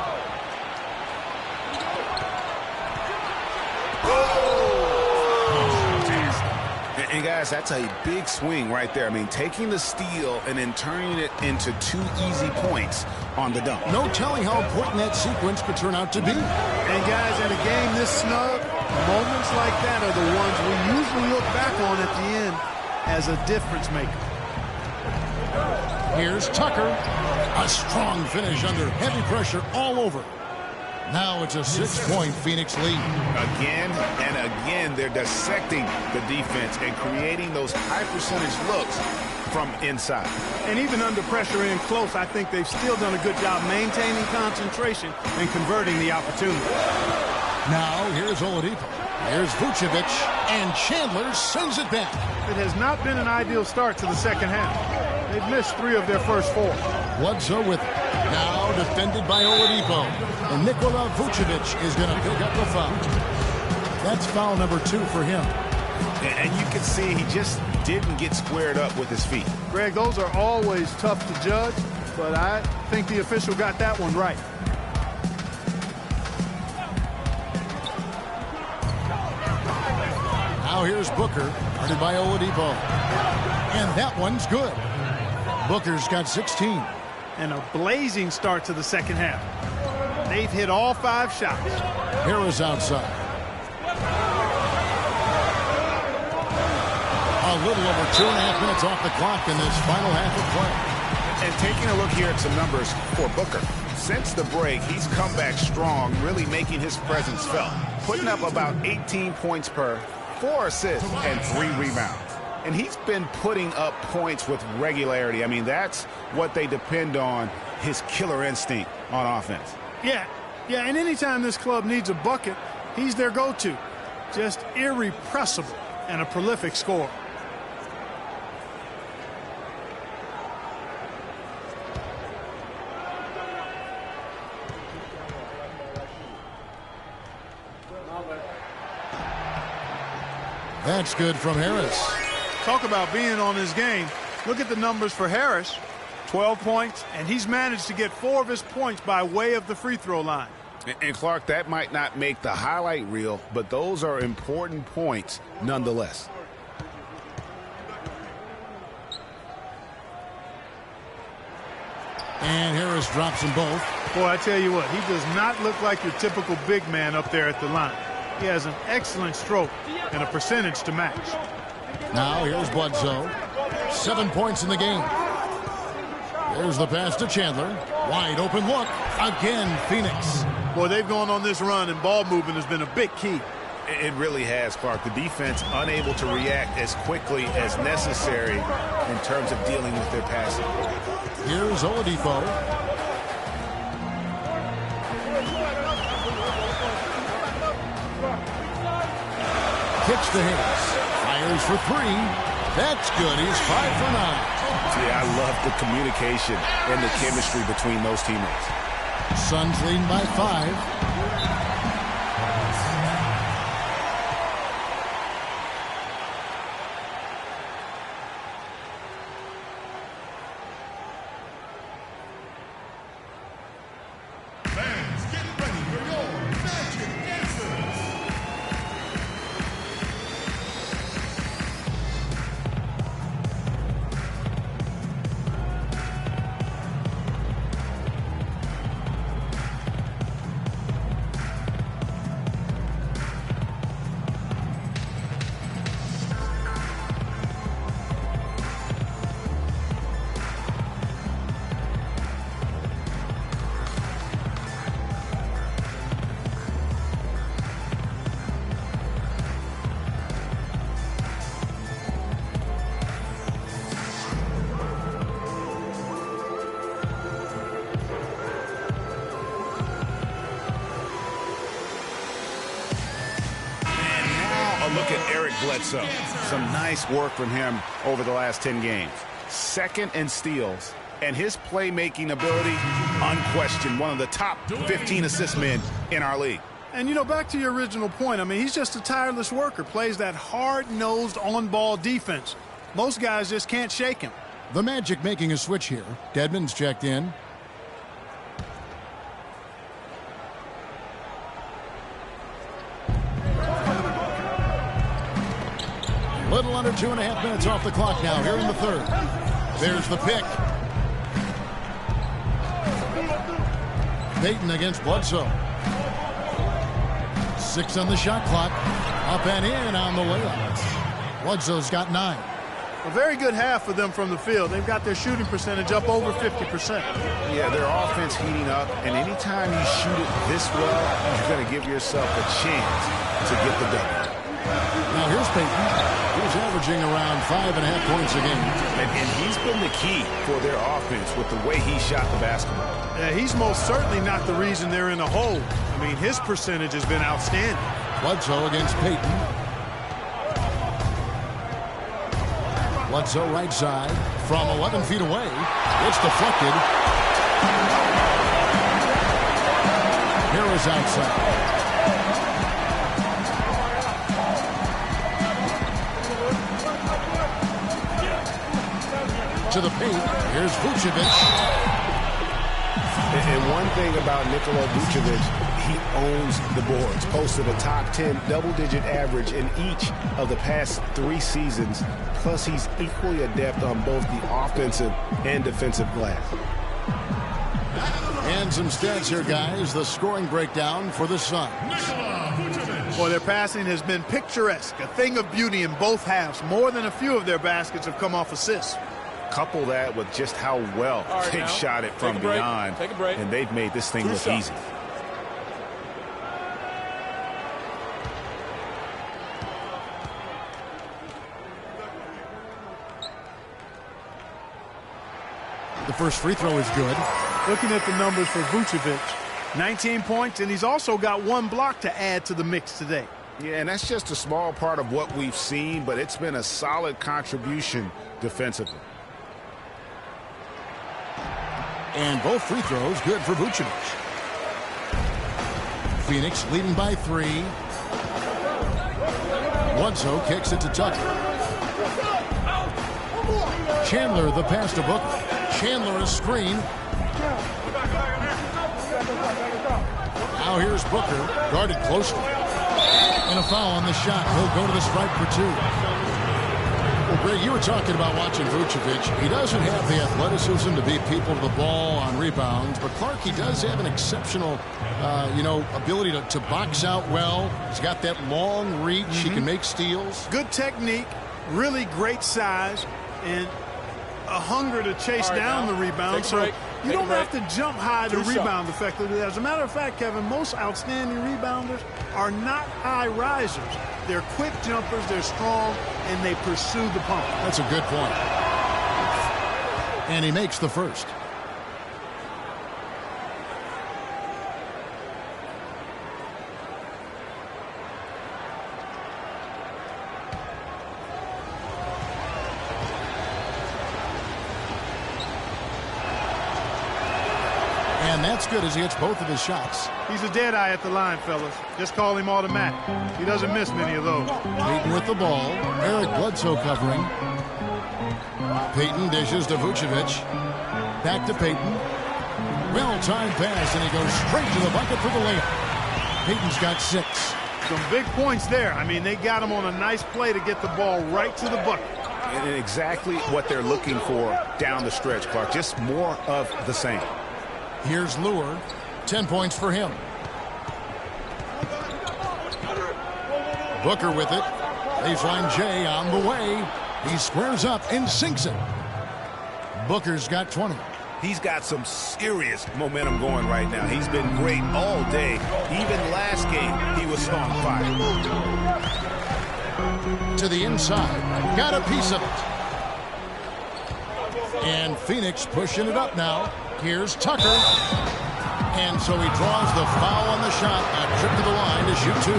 And guys, that's a big swing right there. I mean, taking the steal and then turning it into 2 easy points on the dunk. No telling how important that sequence could turn out to be. And guys, in a game this snug, moments like that are the ones we usually look back on at the end as a difference maker. Here's Tucker. A strong finish under heavy pressure all over. Now it's a 6-point Phoenix lead. Again and again, they're dissecting the defense and creating those high-percentage looks from inside. And even under pressure in close, I think they've still done a good job maintaining concentration and converting the opportunity. Now here's Oladipo. Here's Vucevic, and Chandler sends it back. It has not been an ideal start to the second half. They've missed 3 of their first 4. Bledsoe with it. Now defended by Oladipo. And Nikola Vucevic is going to pick up the foul. That's foul number 2 for him. And you can see he just didn't get squared up with his feet. Greg, those are always tough to judge, but I think the official got that one right. Now here's Booker, guarded by Oladipo. And that one's good. Booker's got 16. And a blazing start to the second half. They've hit all 5 shots. Harris outside. A little over 2.5 minutes off the clock in this final half of play. And taking a look here at some numbers for Booker. Since the break, he's come back strong, really making his presence felt. Putting up about 18 points per, 4 assists, and 3 rebounds. And he's been putting up points with regularity. I mean, that's what they depend on, his killer instinct on offense. Yeah, and anytime this club needs a bucket, he's their go-to. Just irrepressible and a prolific scorer. That's good from Harris. Talk about being on his game. Look at the numbers for Harris. 12 points, and he's managed to get 4 of his points by way of the free throw line. And Clark, that might not make the highlight reel, but those are important points nonetheless. And Harris drops them both. Boy, I tell you what, he does not look like your typical big man up there at the line. He has an excellent stroke and a percentage to match. Now here's Bledsoe. 7 points in the game. There's the pass to Chandler. Wide open look. Again, Phoenix. Boy, they've gone on this run, and ball movement has been a big key. It really has, Clark. The defense unable to react as quickly as necessary in terms of dealing with their passing. Here's Oladipo. kicks to Hayes. Fires for three. That's good. He's 5 for 9. Yeah, I love the communication and the chemistry between those teammates. Suns leading by 5. Look at Eric Bledsoe. Some nice work from him over the last 10 games. Second in steals, and his playmaking ability, unquestioned, one of the top 15 assist men in our league. And, you know, back to your original point, I mean, he's just a tireless worker, plays that hard-nosed on-ball defense. Most guys just can't shake him. The Magic making a switch here. Dedmon's checked in. Little under 2.5 minutes off the clock now here in the third. There's the pick. Payton against Bledsoe. 6 on the shot clock. Up and in on the layup. Bledsoe's got 9. A very good half for them from the field. They've got their shooting percentage up over 50%. Yeah, their offense heating up, and anytime you shoot it this well, you're going to give yourself a chance to get the W. Now here's Payton. He's averaging around 5.5 points a game. And he's been the key for their offense with the way he shot the basketball. Yeah, he's most certainly not the reason they're in a hole. I mean, his percentage has been outstanding. Bledsoe against Payton. Bledsoe right side from 11 feet away. It's deflected. Harris outside. To the paint. Here's Vucevic. And one thing about Nikola Vucevic, he owns the boards. Posted a top 10 double-digit average in each of the past 3 seasons. Plus, he's equally adept on both the offensive and defensive glass. And some stats here, guys. The scoring breakdown for the Suns. Well, their passing has been picturesque. A thing of beauty in both halves. More than a few of their baskets have come off assists. Couple that with just how well they've shot it from beyond, and they've made this thing look easy. The first free throw is good. Looking at the numbers for Vucevic, 19 points, and he's also got 1 block to add to the mix today. Yeah, and that's just a small part of what we've seen, but it's been a solid contribution defensively. And both free throws good for Vucevic. Phoenix leading by 3. Bledsoe kicks it to Tucker. Chandler the pass to Booker. Chandler a screen. Now here's Booker, guarded closely. And a foul on the shot. He'll go to the stripe for 2. Well, Greg, you were talking about watching Vucevic. He doesn't have the athleticism to beat people to the ball on rebounds, but Clark, he does have an exceptional, ability to box out well. He's got that long reach. He can make steals. Good technique, really great size, and a hunger to chase down the rebound. So you don't have to jump high to rebound effectively. As a matter of fact, Kevin, most outstanding rebounders are not high risers. They're quick jumpers, they're strong, and they pursue the pump. That's a good point. And he makes the first. And that's good as he hits both of his shots. He's a dead eye at the line, fellas. Just call him automatic. He doesn't miss many of those. Payton with the ball. Eric Bledsoe covering. Payton dishes to Vucevic. Back to Payton. Well-timed pass, and he goes straight to the bucket for the layup. Payton's got 6. Some big points there. I mean, they got him on a nice play to get the ball right to the bucket. And exactly what they're looking for down the stretch, Clark. Just more of the same. Here's Lure. 10 points for him. Booker with it. Baseline J on the way. He squares up and sinks it. Booker's got 20. He's got some serious momentum going right now. He's been great all day. Even last game, he was on fire. To the inside. Got a piece of it. And Phoenix pushing it up now. Here's Tucker. And so he draws the foul on the shot. A trip to the line to shoot 2.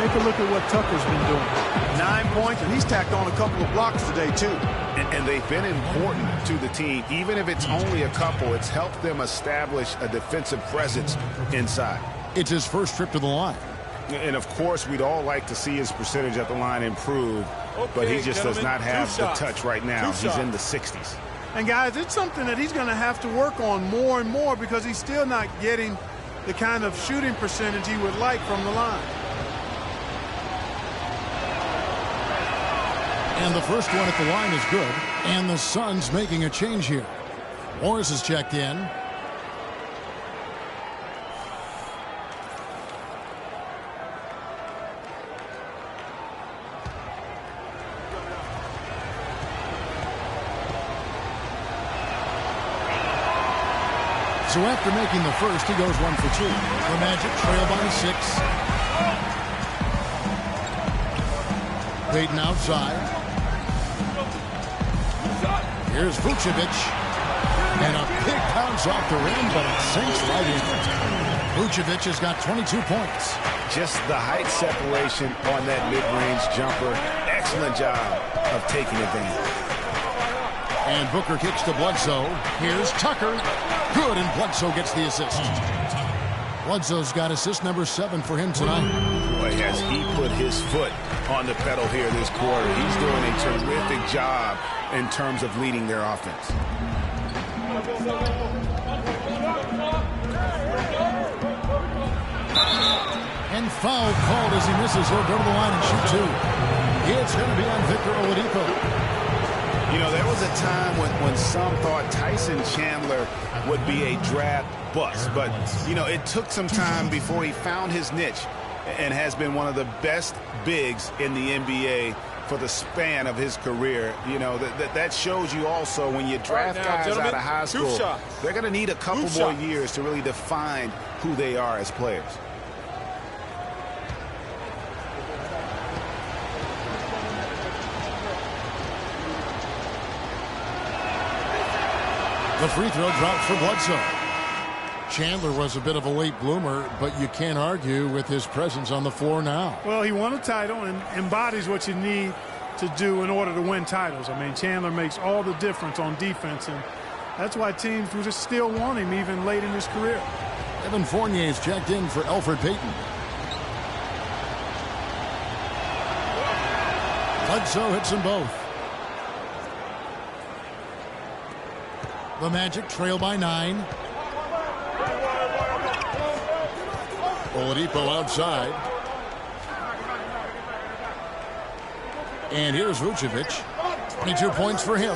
Take a look at what Tucker's been doing. 9 points, and he's tacked on a couple of blocks today, too. And they've been important to the team. Even if it's only a couple, it's helped them establish a defensive presence inside. It's his first trip to the line. And, of course, we'd all like to see his percentage at the line improve, but he just does not have the touch right now. He's in the 60s. And, guys, it's something that he's going to have to work on more and more because he's still not getting the kind of shooting percentage he would like from the line. And the first one at the line is good. And the Suns making a change here. Morris is checked in. So after making the first, he goes 1 for 2. The Magic trail by 6. Payton outside. Here's Vucevic. And a big bounce off the rim, but it sinks right in. Vucevic has got 22 points. Just the height separation on that mid-range jumper. Excellent job of taking advantage. And Booker kicks to Bledsoe. Here's Tucker. Good, and Bledsoe gets the assist. Bledsoe's got assist number 7 for him tonight. Boy, has he put his foot on the pedal here this quarter. He's doing a terrific job in terms of leading their offense. And foul called as he misses. He'll go to the line and shoot 2. It's going to be on Victor Oladipo. You know, there was a time when some thought Tyson Chandler would be a draft bust. But, you know, it took some time before he found his niche and has been one of the best bigs in the NBA for the span of his career. You know, that shows you also when you draft guys out of high school, they're going to need a couple more years to really define who they are as players. The free throw drops for Bledsoe. Chandler was a bit of a late bloomer, but you can't argue with his presence on the floor now. Well, he won a title and embodies what you need to do in order to win titles. I mean, Chandler makes all the difference on defense, and that's why teams will just still want him even late in his career. Evan Fournier is checked in for Elfrid Payton. Bledsoe hits them both. The Magic trail by 9. Oladipo outside. And here's Vucevic. 22 points for him.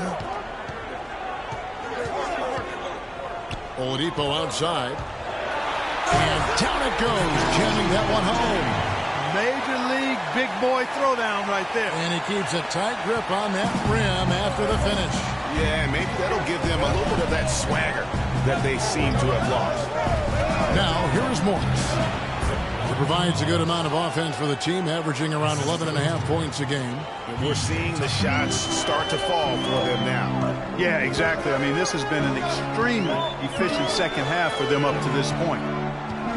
Oladipo outside. And down it goes, jamming that one home. Major league big boy throwdown right there. And he keeps a tight grip on that rim after the finish. Yeah, maybe that'll give them a little bit of that swagger that they seem to have lost. Now, here is Morris. He provides a good amount of offense for the team, averaging around 11.5 points a game. And we're seeing the shots start to fall for them now. Yeah, exactly. I mean, this has been an extremely efficient second half for them up to this point.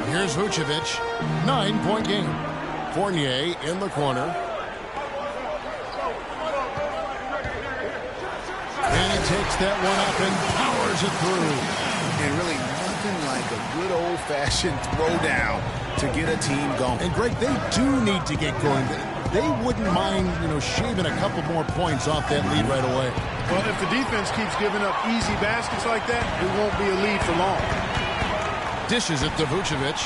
Here's Vucevic. 9-point game. Fournier in the corner. And he takes that one up and powers it through. And really nothing like a good old-fashioned throwdown to get a team going. And, Greg, they do need to get going. They wouldn't mind, shaving a couple more points off that lead right away. Well, if the defense keeps giving up easy baskets like that, it won't be a lead for long. Dishes it to Vucevic.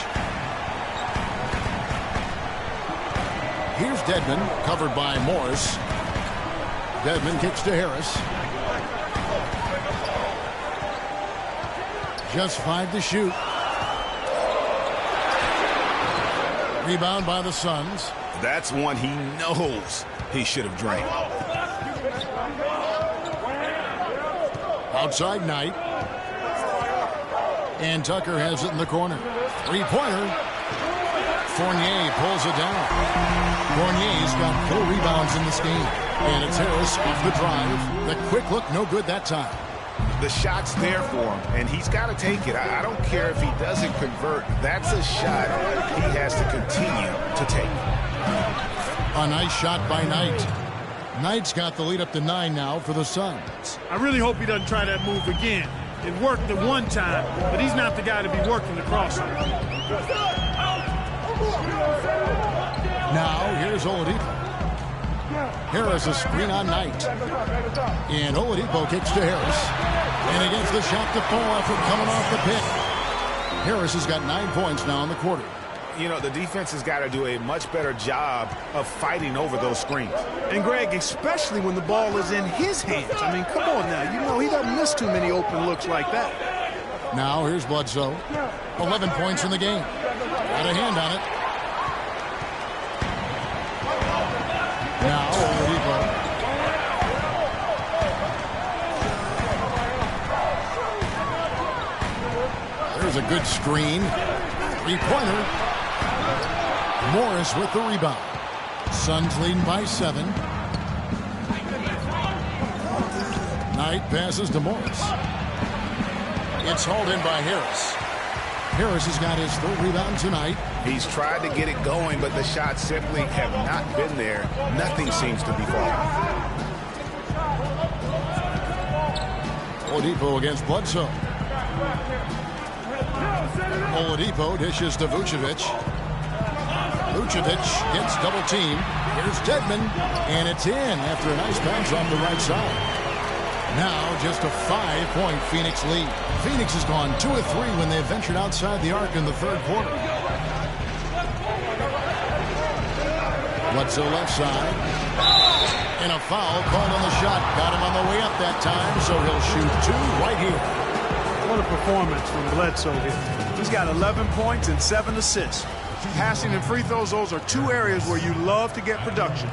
Here's Dedmon, covered by Morris. Dedmon kicks to Harris. Just 5 to shoot. Rebound by the Suns. That's one he knows he should have drained. Outside Knight. And Tucker has it in the corner. Three-pointer. Fournier pulls it down. Fournier's got 4 rebounds in this game. And it's Harris off the drive. The quick look, no good that time. The shot's there for him, and he's got to take it. I don't care if he doesn't convert. That's a shot he has to continue to take. A nice shot by Knight. Knight's got the lead up to 9 now for the Suns. I really hope he doesn't try that move again. It worked the one time, but he's not the guy to be working the crossover. Now, here's Oladipo. Harris a screen on Knight. And Oladipo kicks to Harris. And he gets the shot to fall after coming off the pick. Harris has got 9 points now in the quarter. The defense has got to do a much better job of fighting over those screens. And, Greg, especially when the ball is in his hands. I mean, come on now. He doesn't miss too many open looks like that. Now, here's Bledsoe. 11 points in the game. Got a hand on it. Now, Oladipo. There's a good screen. Three-pointer. Morris with the rebound. Suns leading by 7. Knight passes to Morris. It's hauled in by Harris. Harris has got his 3rd rebound tonight. He's tried to get it going, but the shots simply have not been there. Nothing seems to be falling. Oladipo against Bledsoe. Oladipo dishes to Vucevic. Vucevic gets double teamed. Here's Dedmon, and it's in after a nice bounce off the right side. Now just a 5-point Phoenix lead. Phoenix has gone 2 of 3 when they ventured outside the arc in the 3rd quarter. Bledsoe left side. And a foul called on the shot. Got him on the way up that time, so he'll shoot 2 right here. What a performance from Bledsoe here. He's got 11 points and 7 assists. Passing and free throws, those are 2 areas where you love to get production.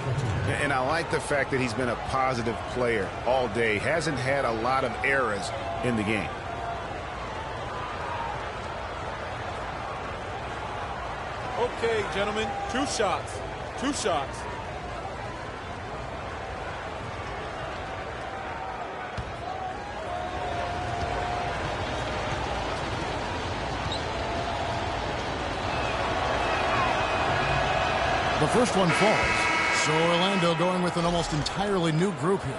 And I like the fact that he's been a positive player all day. Hasn't had a lot of errors in the game. Okay, gentlemen, 2 shots. 2 shots. The first one falls. So Orlando going with an almost entirely new group here.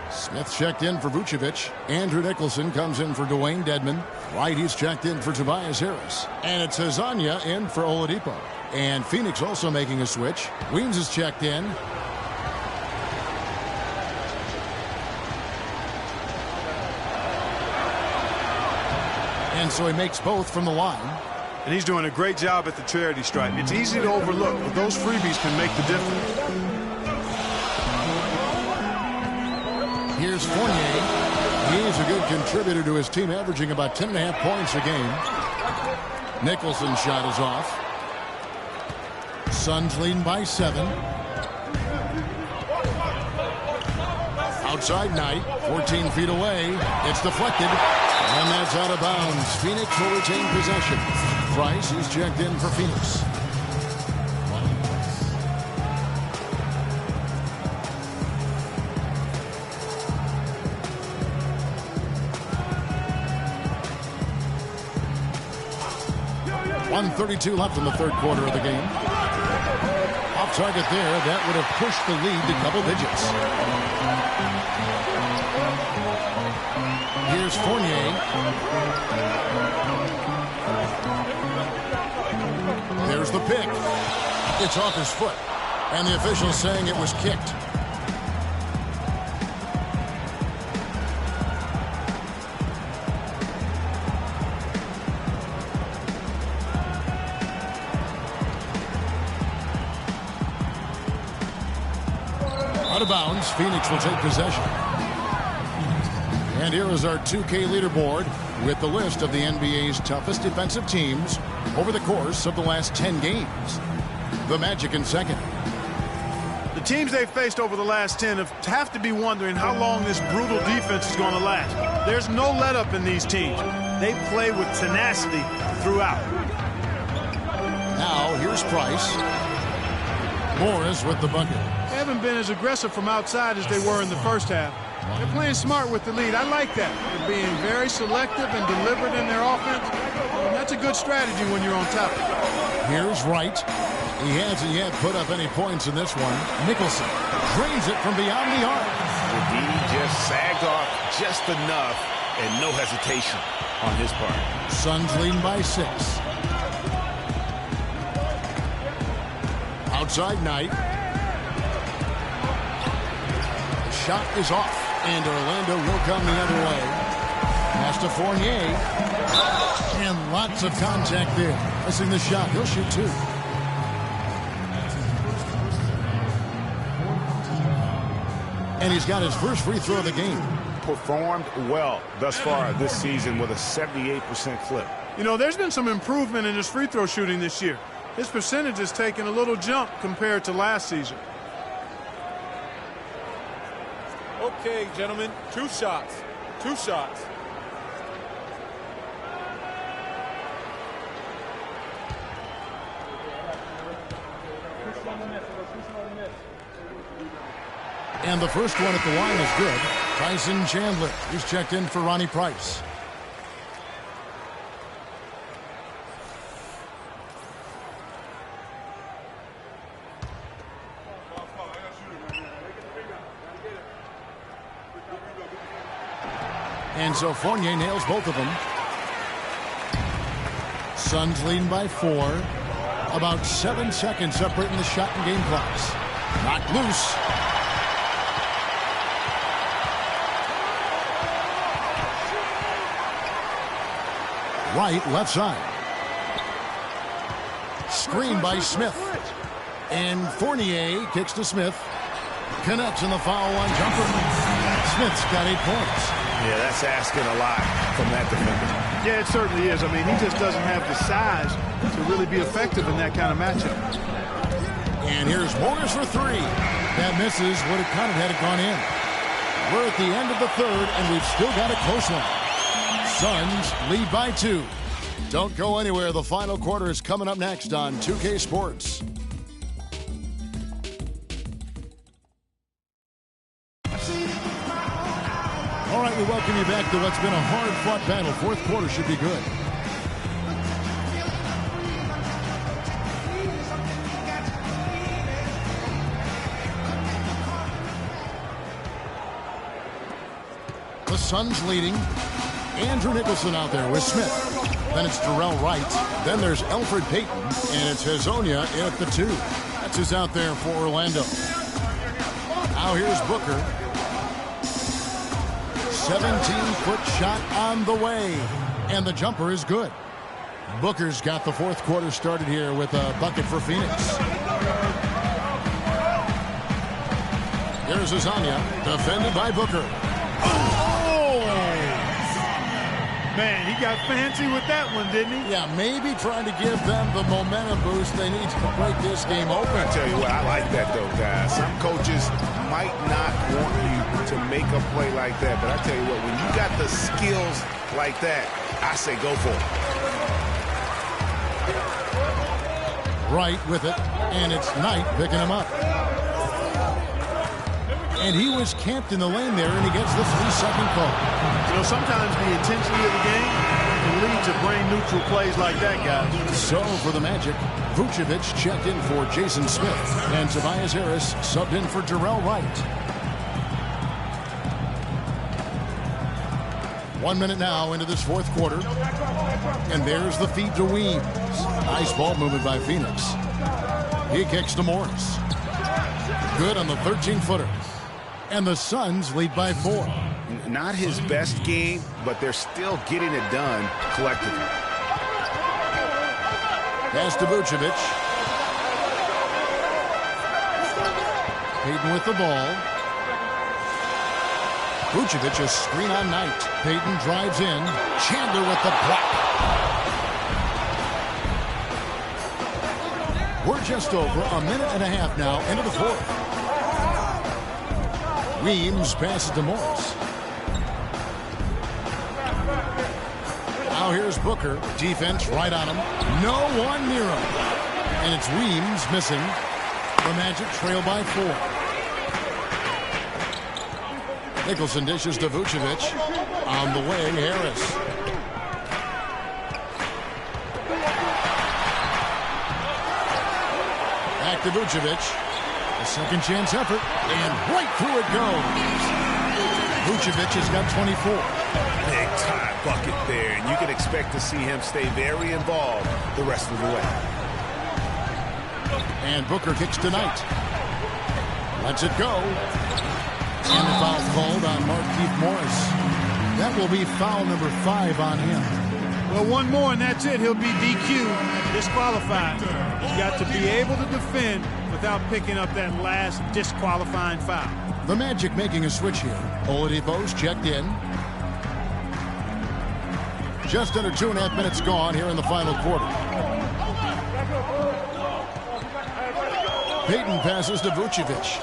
Smith checked in for Vucevic. Andrew Nicholson comes in for Dwayne Dedmon. Wright, he's checked in for Tobias Harris. And it's Hezonja in for Oladipo. And Phoenix also making a switch. Weems is checked in. And so he makes both from the line. And he's doing a great job at the charity stripe. It's easy to overlook, but those freebies can make the difference. Here's Fournier. He's a good contributor to his team, averaging about 10.5 points a game. Nicholson's shot is off. Suns leading by 7. Outside Knight, 14 feet away. It's deflected, and that's out of bounds. Phoenix will retain possession. Price is checked in for Phoenix. .132 left in the 3rd quarter of the game. Off target there, that would have pushed the lead to double digits. Here's Fournier. Here's the pick. It's off his foot, and the official saying it was kicked. Out of bounds, Phoenix will take possession. And here is our 2K leaderboard with the list of the NBA's toughest defensive teams over the course of the last 10 games. The Magic in second. The teams they've faced over the last 10 have to be wondering how long this brutal defense is going to last. There's no let-up in these teams. They play with tenacity throughout. Now, here's Price. Morris with the bucket. They haven't been as aggressive from outside as they were in the first half. They're playing smart with the lead. I like that. They're being very selective and deliberate in their offense. And that's a good strategy when you're on top. Here's Wright. He hasn't yet put up any points in this one. Nicholson drains it from beyond the arc. Didi just sagged off just enough and no hesitation on his part. Suns leading by 6. Outside Knight. The shot is off, and Orlando will come the other way. Pass to Fournier. And lots of contact there. Missing the shot. He'll shoot 2. And he's got his first free throw of the game. Performed well thus far this season with a 78% clip. You know, there's been some improvement in his free throw shooting this year. His percentage has taken a little jump compared to last season. Okay, gentlemen, 2 shots. 2 shots. And the first one at the line is good. Tyson Chandler is checked in for Ronnie Price. And so Fournier nails both of them. Suns leading by 4. About 7 seconds separating the shot and game clocks. Knocked loose. Right, left side. Screen by Smith. And Fournier kicks to Smith. Connects in the foul line jumper. Smith's got 8 points. Yeah, that's asking a lot from that defender. Yeah, it certainly is. I mean, he just doesn't have the size to really be effective in that kind of matchup. And here's Morris for 3. That misses. Would have kind of had it gone in. We're at the end of the third, and we've still got a close one. Suns lead by 2. Don't go anywhere. The final quarter is coming up next on 2K Sports. All right, we welcome you back to what's been a hard-fought battle. Fourth quarter should be good. The Suns leading. Andrew Nicholson out there with Smith. Then it's Jarrell Wright. Then there's Elfrid Payton. And it's Hezonja in at the 2. That's who's out there for Orlando. Now here's Booker. 17-foot shot on the way. And the jumper is good. Booker's got the fourth quarter started here with a bucket for Phoenix. Here's Hezonja, defended by Booker. Man, he got fancy with that one, didn't he? Yeah, maybe trying to give them the momentum boost they need to break this game open. I tell you what, I like that, though, guys. Some coaches might not want you to make a play like that, but I tell you what, when you got the skills like that, I say go for it. Right with it, and it's Knight picking him up. And he was camped in the lane there, and he gets the 3-second call. You know, sometimes the intensity of the game can lead to brain-neutral plays like that, guys. So for the Magic, Vucevic checked in for Jason Smith, and Tobias Harris subbed in for Jarrell Wright. 1 minute now into this fourth quarter. And there's the feed to Weems. Nice ball movement by Phoenix. He kicks to Morris. Good on the 13-footer. And the Suns lead by 4. Not his best game, but they're still getting it done collectively. Pass to Vucevic. Payton with the ball. Vucevic a screen on Knight. Payton drives in. Chandler with the block. We're just over a minute and a half now into the fourth. Weems passes to Morris. Now here's Booker. Defense right on him. No one near him. And it's Weems missing. The Magic trail by 4. Nicholson dishes to Vucevic. On the wing, Harris. Back to Vucevic. A second chance effort. And right through it goes. Vucevic has got 24. Big time bucket there, and you can expect to see him stay very involved the rest of the way. And Booker kicks tonight. Lets it go. And the foul called on Markieff Morris. That will be foul number 5 on him. Well, one more and that's it. He'll be DQ'd, disqualified. He's got to be able to defend without picking up that last disqualifying foul. The Magic making a switch here. Oladipo's checked in. Just under 2.5 minutes gone here in the final quarter. Payton passes to Vucevic.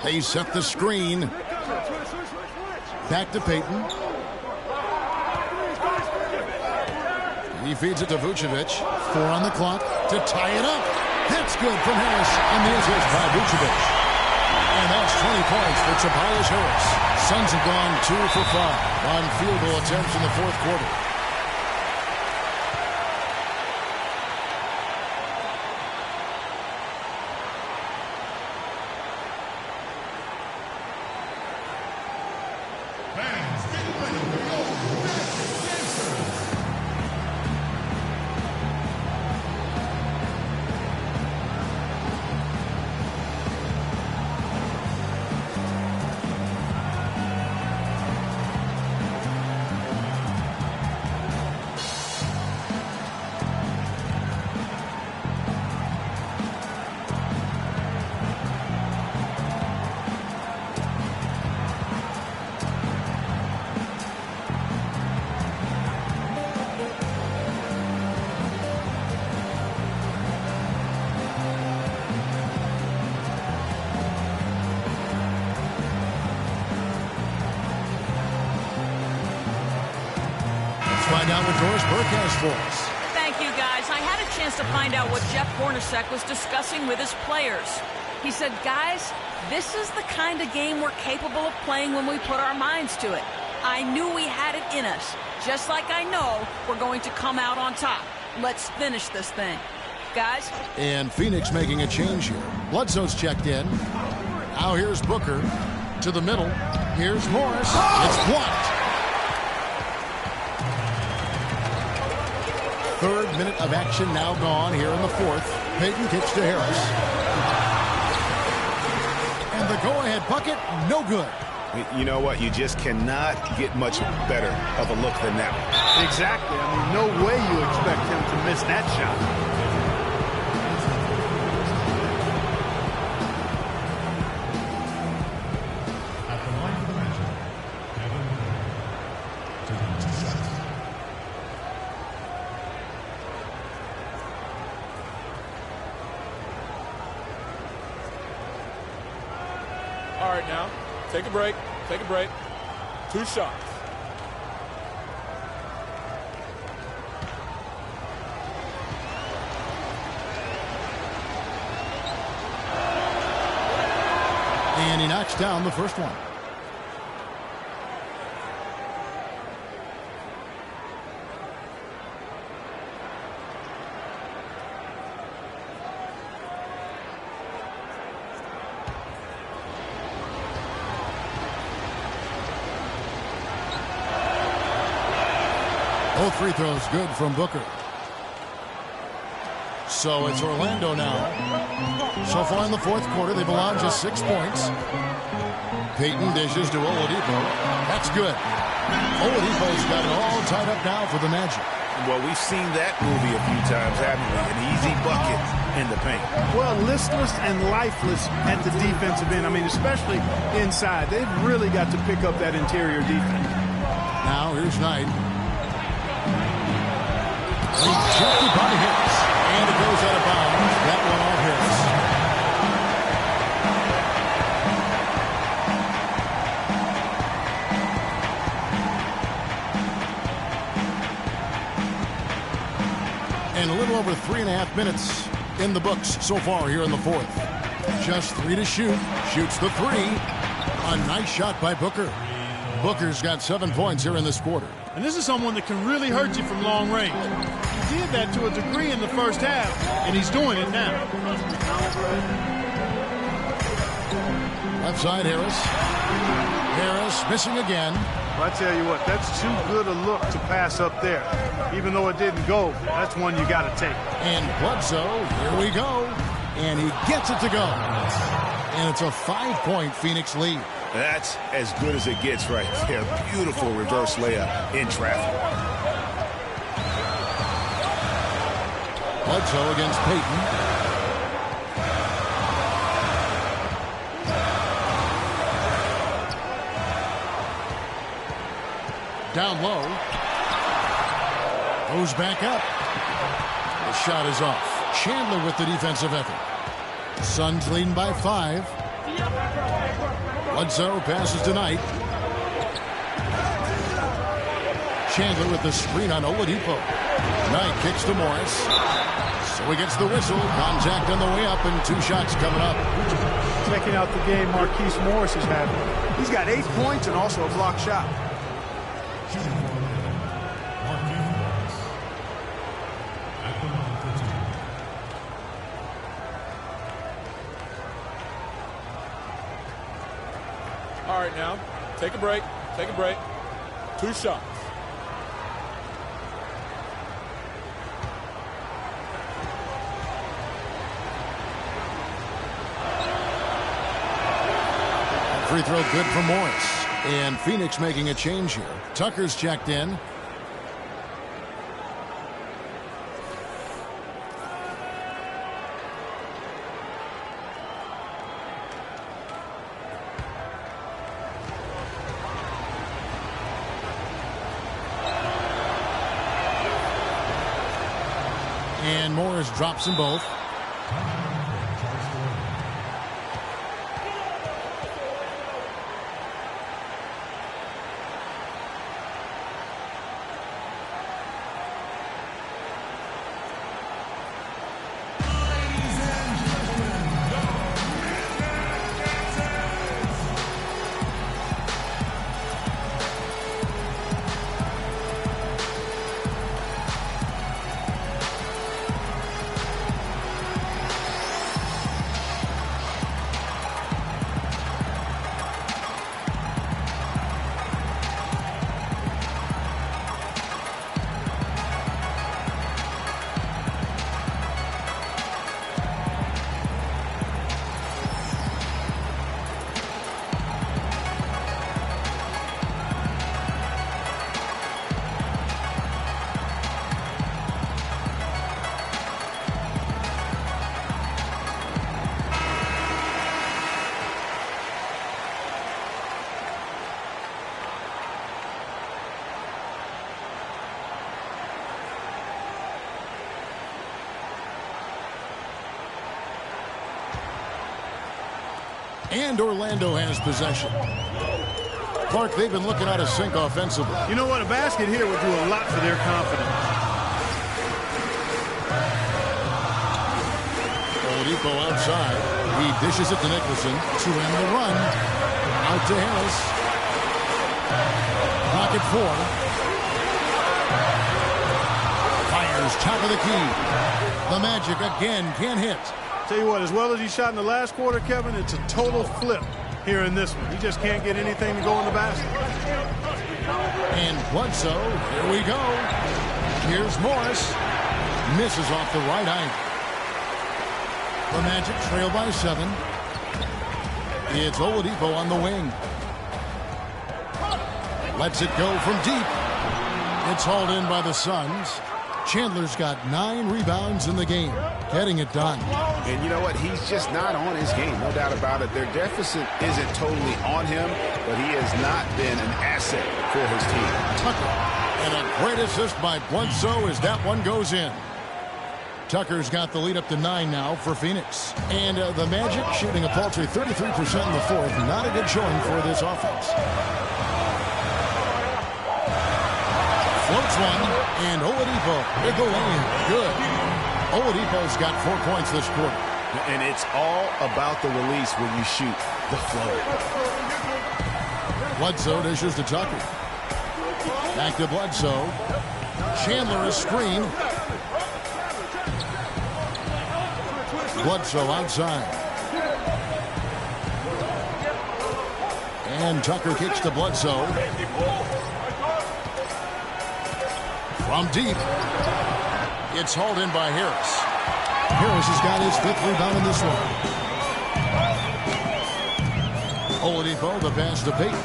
They set the screen. Back to Payton. He feeds it to Vucevic. 4 on the clock to tie it up. That's good from Harris. And the assist by Vucevic. And that's 20 points for Tobias Harris. Suns have gone 2 for 5 on field goal attempts in the fourth quarter. Find out what Doris Burke has for us. Thank you, guys. I had a chance to find out what Jeff Hornacek was discussing with his players. He said, guys, this is the kind of game we're capable of playing when we put our minds to it. I knew we had it in us, just like I know we're going to come out on top. Let's finish this thing. Guys? And Phoenix making a change here. Bledsoe's checked in. Now here's Booker to the middle. Here's Morris. It's blocked. Third minute of action now gone here in the fourth. Payton kicks to Harris. And the go-ahead bucket, no good. You know what? You just cannot get much better of a look than that one. Exactly. I mean, no way you expect him to miss that shot. All right, now, take a break. Take a break. 2 shots. And he knocks down the first one. Both free throws good from Booker. So it's Orlando now. So far in the fourth quarter, they've allowed just 6 points. Peyton dishes to Oladipo. That's good. Oladipo's got it all tied up now for the Magic. Well, we've seen that movie a few times, haven't we? An easy bucket in the paint. Well, listless and lifeless at the defensive end. I mean, especially inside. They've really got to pick up that interior defense. Now, here's Knight. Rejected by Harris. And it goes out of bounds. That one off Harris. And a little over 3.5 minutes in the books so far here in the fourth. Just 3 to shoot. Shoots the 3. A nice shot by Booker. Booker's got 7 points here in this quarter. And this is someone that can really hurt you from long range. He did that to a degree in the first half, and he's doing it now. Left side, Harris. Harris missing again. Well, I tell you what, that's too good a look to pass up there. Even though it didn't go, that's one you got to take. And Bledsoe, here we go. And he gets it to go. And it's a 5-point Phoenix lead. That's as good as it gets right there. Beautiful reverse layup in traffic. Bledsoe against Peyton. Down low. Goes back up. The shot is off. Chandler with the defensive effort. Suns leading by 5. Bledsoe passes to Knight. Chandler with the screen on Oladipo. Knight kicks to Morris. So he gets the whistle. Contact on the way up and 2 shots coming up. Checking out the game Marquise Morris is having. He's got 8 points and also a block shot. All right, now, take a break. Take a break. 2 shots. Free throw good for Morris. And Phoenix making a change here. Tucker's checked in. And Morris drops them both. And Orlando has possession. Clark, they've been looking out of sync offensively. You know what? A basket here would do a lot for their confidence. Oladipo outside. He dishes it to Nicholson to end the run. Out to Harris. Pocket 4. Fires top of the key. The Magic again can't hit. Tell you what, as well as he shot in the last quarter, Kevin, it's a total flip here in this one. He just can't get anything to go in the basket. And Bledsoe, here we go. Here's Morris. Misses off the right iron. The Magic trail by 7. It's Oladipo on the wing. Lets it go from deep. It's hauled in by the Suns. Chandler's got 9 rebounds in the game, getting it done. And you know what? He's just not on his game, no doubt about it. Their deficit isn't totally on him, but he has not been an asset for his team. Tucker, and a great assist by Bledsoe as that one goes in. Tucker's got the lead up to 9 now for Phoenix. And the Magic shooting a paltry 33% in the fourth. Not a good showing for this offense. Floats one, and Oladipo with the lane. Good. Oladipo's got 4 points this quarter. And it's all about the release when you shoot the flow. Bledsoe dishes to Tucker. Back to Bledsoe. Chandler is screened. Bledsoe outside. And Tucker kicks to Bledsoe. From deep. It's hauled in by Harris. Harris has got his 5th rebound in this one. Oladipo, the pass to Payton.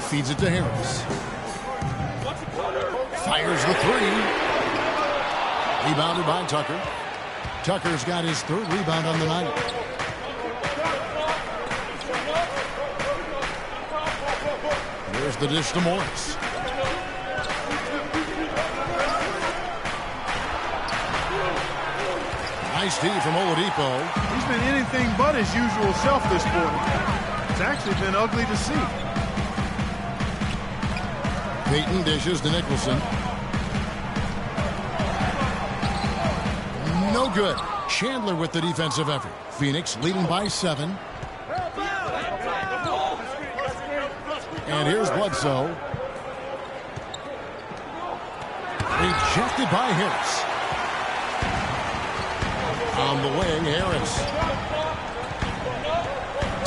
Feeds it to Harris. Fires the 3. Rebounded by Tucker. Tucker's got his 3rd rebound on the night. Here's the dish to Morris. Nice D from Oladipo. He's been anything but his usual self this quarter. It's actually been ugly to see. Payton dishes to Nicholson. No good. Chandler with the defensive effort. Phoenix leading by 7. And here's Bledsoe. Rejected by Harris. On the wing, Harris.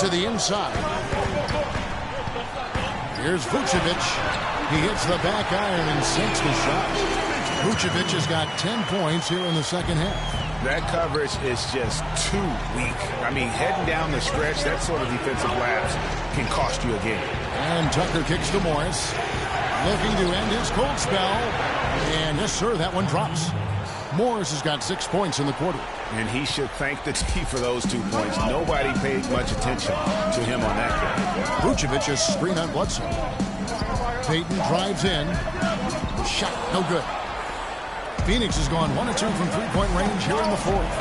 To the inside. Here's Vucevic. He hits the back iron and sinks the shot. Vucevic has got 10 points here in the second half. That coverage is just too weak. I mean, heading down the stretch, that sort of defensive lapse can cost you a game. And Tucker kicks to Morris. Looking to end his cold spell. And yes, sir, that one drops. Morris has got 6 points in the quarter. And he should thank the team for those 2 points. Nobody paid much attention to him on that play. Vucevic is screen on Bledsoe. Payton drives in. Shot, no good. Phoenix has gone 1 of 2 from 3-point range here in the fourth.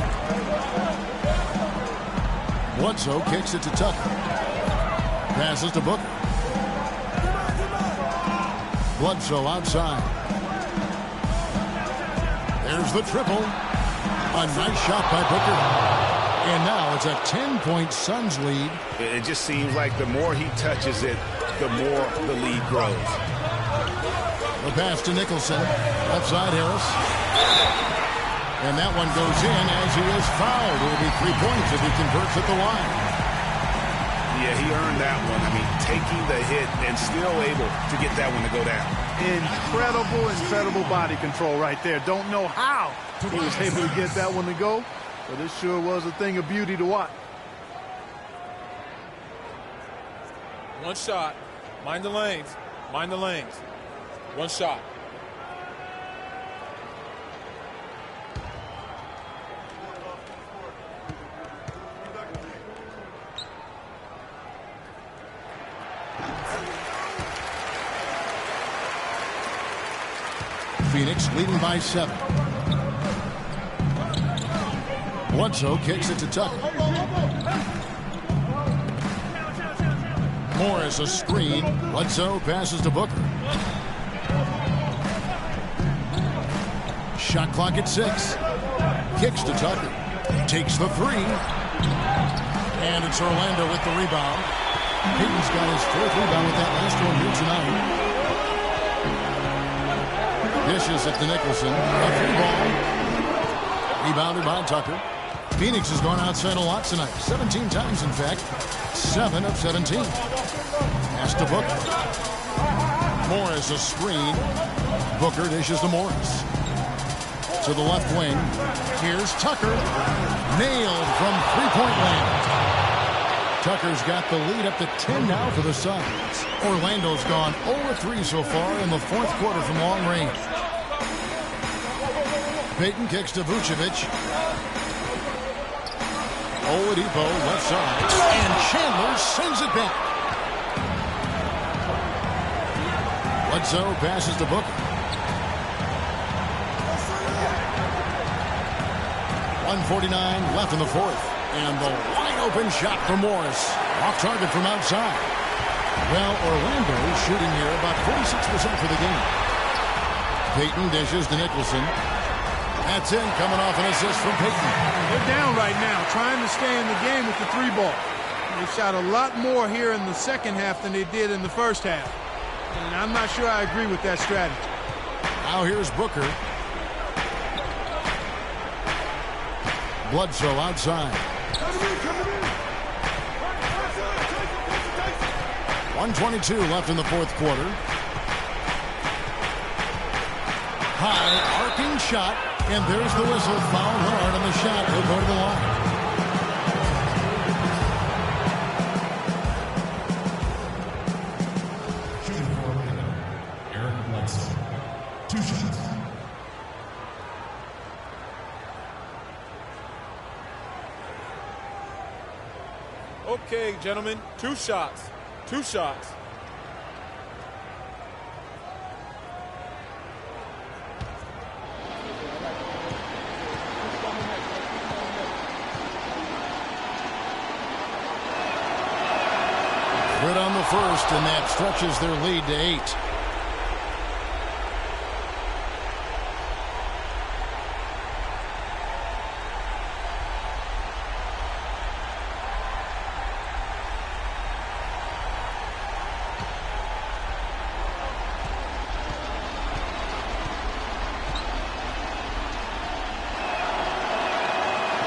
Bledsoe kicks it to Tucker. Passes to Booker. Bledsoe outside. There's the triple. A nice shot by Booker. And now it's a 10-point Suns lead. It just seems like the more he touches it, the more the lead grows. The pass to Nicholson. Left side Harris. And that one goes in as he is fouled. It will be 3 points if he converts at the line. Yeah, he earned that one. I mean, taking the hit and still able to get that one to go down. Incredible body control right there. Don't know how he was able to get that one to go, but it sure was a thing of beauty to watch. One shot. Mind the lanes. Mind the lanes. One shot. Phoenix leading by 7. Bledsoe kicks it to Tucker. Morris a screen. Bledsoe passes to Booker. Shot clock at 6. Kicks to Tucker. Takes the 3. And it's Orlando with the rebound. Payton's got his 4th rebound with that last one here tonight. Dishes it to Nicholson. A 3 ball. Rebounded by Tucker. Phoenix has gone outside a lot tonight. 17 times, in fact. 7 of 17. Pass to Booker. Morris a screen. Booker dishes to Morris. To the left wing. Here's Tucker. Nailed from three-point land. Tucker's got the lead up to 10 now for the Suns. Orlando's gone 0-3 so far in the fourth quarter from long range. Payton kicks to Vucevic. Oladipo left side. And Chandler sends it back. Bledsoe passes to Booker. 1:49 left in the fourth. And the wide open shot from Morris. Off target from outside. Well, Orlando shooting here about 46% for the game. Payton dishes to Nicholson. That's in, coming off an assist from Payton. They're down right now, trying to stay in the game with the three ball. They shot a lot more here in the second half than they did in the first half. And I'm not sure I agree with that strategy. Now here's Booker. Bledsoe outside. 1:22 left in the fourth quarter. High arcing shot, and there's the whistle. Fouled hard on the shot. He'll go to the line. Eric Bledsoe. 2 shots. Okay, gentlemen, 2 shots. 2 shots. Good on the first, and that stretches their lead to 8.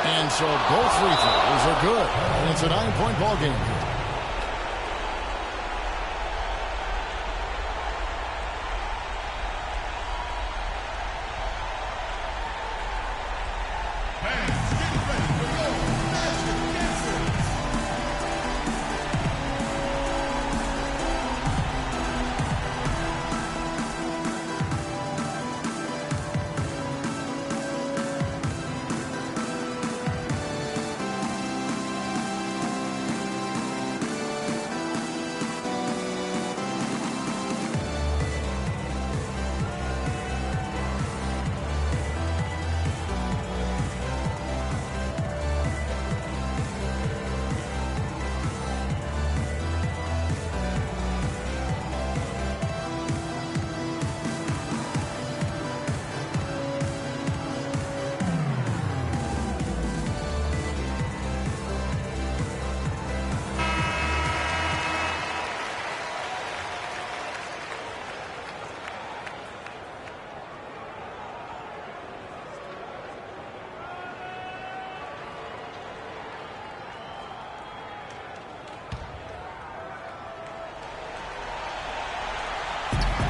And so both free throws are good, and it's a 9-point ball game.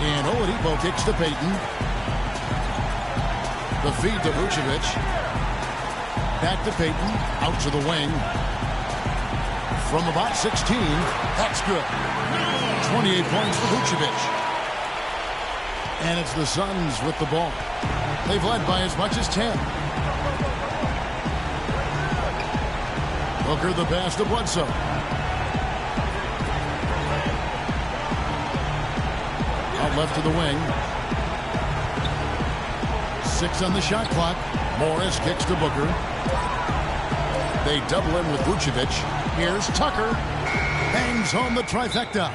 And Oladipo kicks to Payton. The feed to Vucevic. Back to Payton. Out to the wing. From about 16. That's good. 28 points for Vucevic. And it's the Suns with the ball. They've led by as much as 10. Booker the pass to Bledsoe. Out left to the wing. 6 on the shot clock. Morris kicks to Booker. They double in with Vucevic. Here's Tucker. Bangs home the trifecta.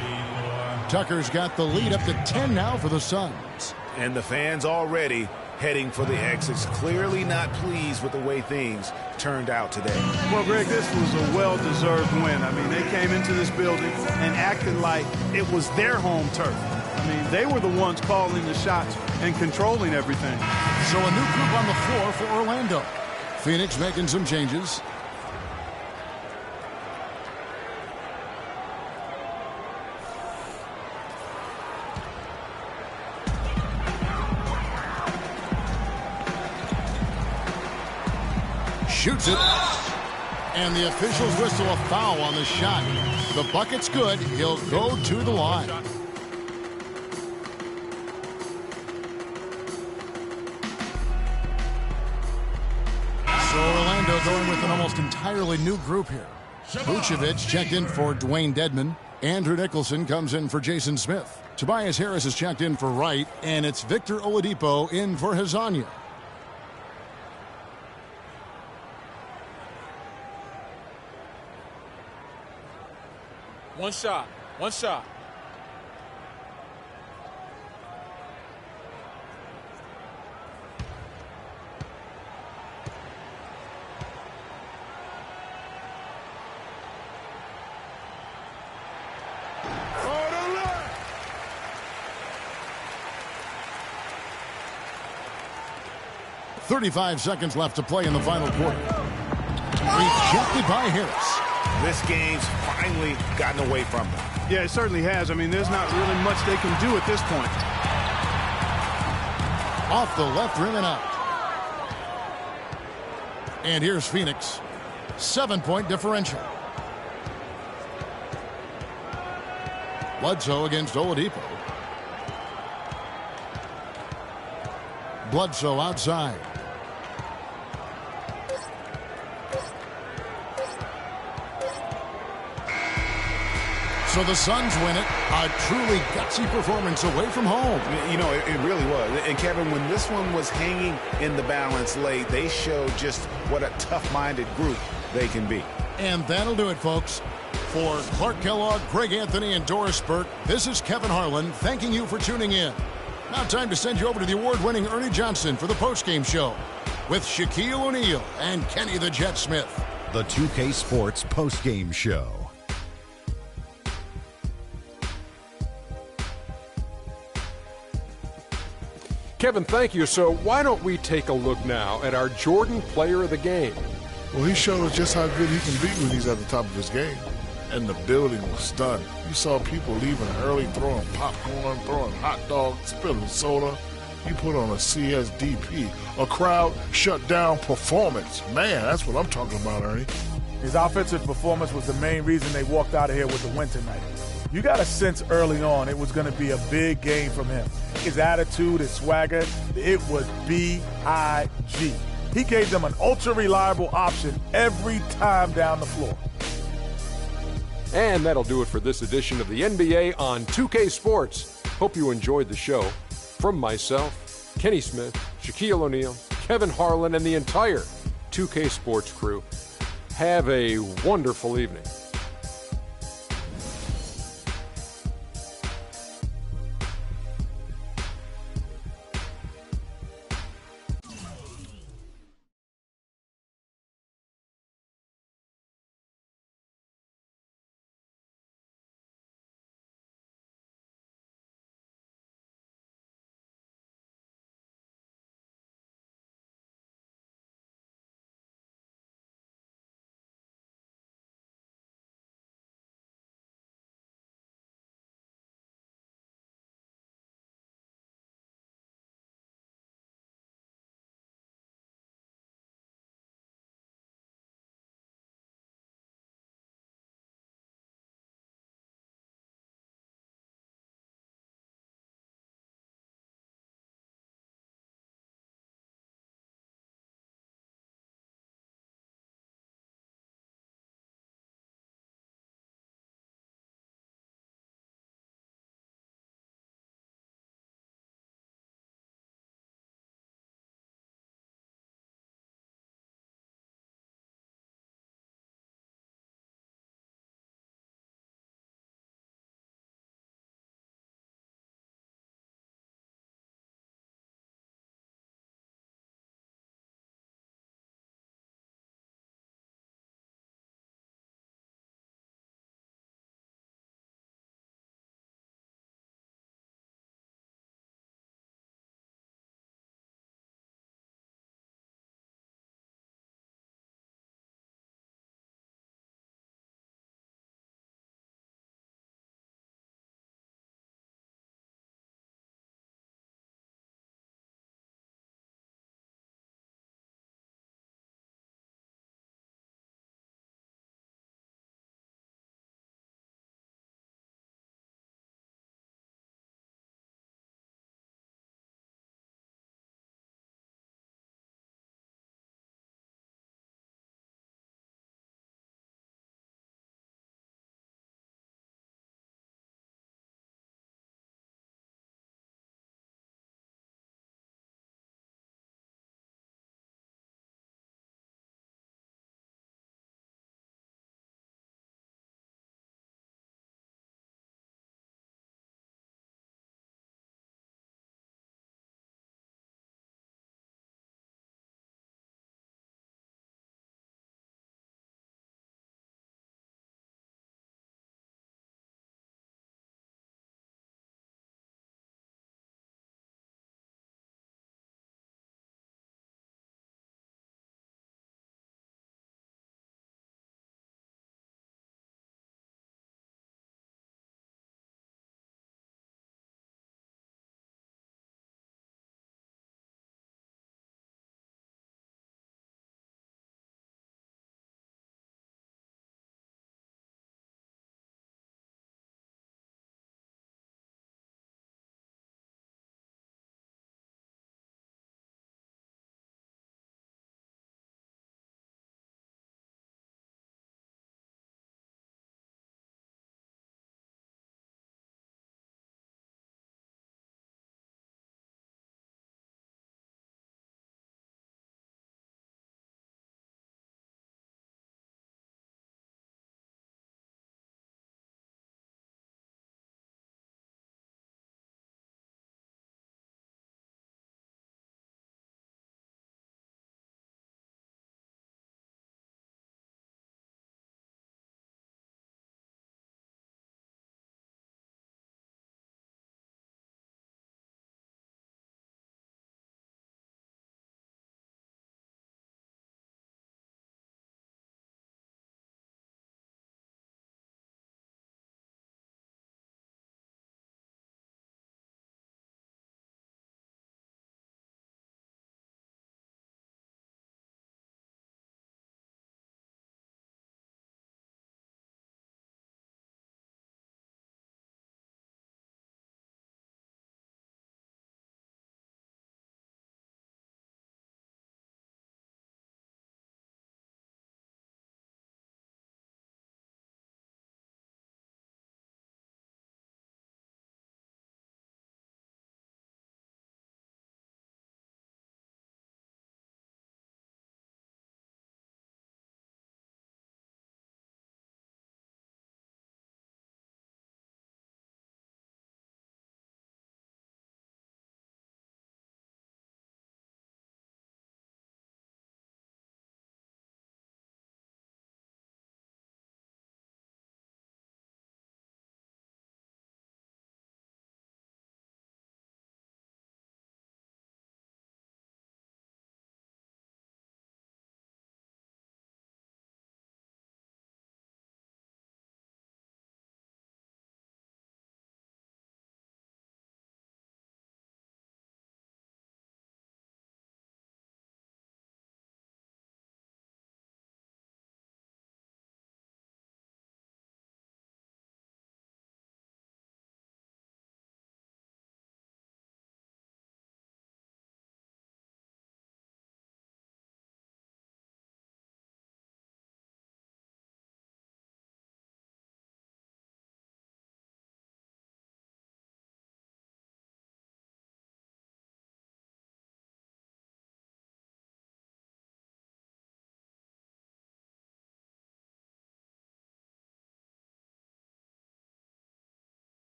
Tucker's got the lead up to 10 now for the Suns. And the fans already heading for the exits, clearly not pleased with the way things turned out today. Well, Greg, this was a well-deserved win. I mean, they came into this building and acted like it was their home turf. I mean, they were the ones calling the shots and controlling everything. So a new group on the floor for Orlando. Phoenix making some changes. Shoots it. And the officials whistle a foul on the shot. The bucket's good. He'll go to the line. So Orlando going with an almost entirely new group here. Vucevic checked in for Dwayne Dedmon. Andrew Nicholson comes in for Jason Smith. Tobias Harris is checked in for Wright. And it's Victor Oladipo in for Hezonja. One shot. One shot. .35 seconds left to play in the final quarter. Rejected by Harris. This game's finally gotten away from them. Yeah, it certainly has. I mean, there's not really much they can do at this point. Off the left rim and out. And here's Phoenix. 7-point differential. Bledsoe against Oladipo. Bledsoe outside. So the Suns win it. A truly gutsy performance away from home. You know, it really was. And Kevin, when this one was hanging in the balance late, they showed just what a tough-minded group they can be. And that'll do it, folks. For Clark Kellogg, Greg Anthony, and Doris Burke, this is Kevin Harlan thanking you for tuning in. Now time to send you over to the award-winning Ernie Johnson for the postgame show with Shaquille O'Neal and Kenny the Jet Smith. The 2K Sports postgame show. Kevin, thank you. So why don't we take a look now at our Jordan Player of the Game? Well, he showed us just how good he can be when he's at the top of his game. And the building was stunned. You saw people leaving early, throwing popcorn, throwing hot dogs, spilling soda. You put on a CSDP, a crowd shut down performance. Man, that's what I'm talking about, Ernie. His offensive performance was the main reason they walked out of here with the win tonight. You got a sense early on it was going to be a big game from him. His attitude, his swagger, it was B-I-G. He gave them an ultra-reliable option every time down the floor. And that'll do it for this edition of the NBA on 2K Sports. Hope you enjoyed the show. From myself, Kenny Smith, Shaquille O'Neal, Kevin Harlan, and the entire 2K Sports crew, have a wonderful evening.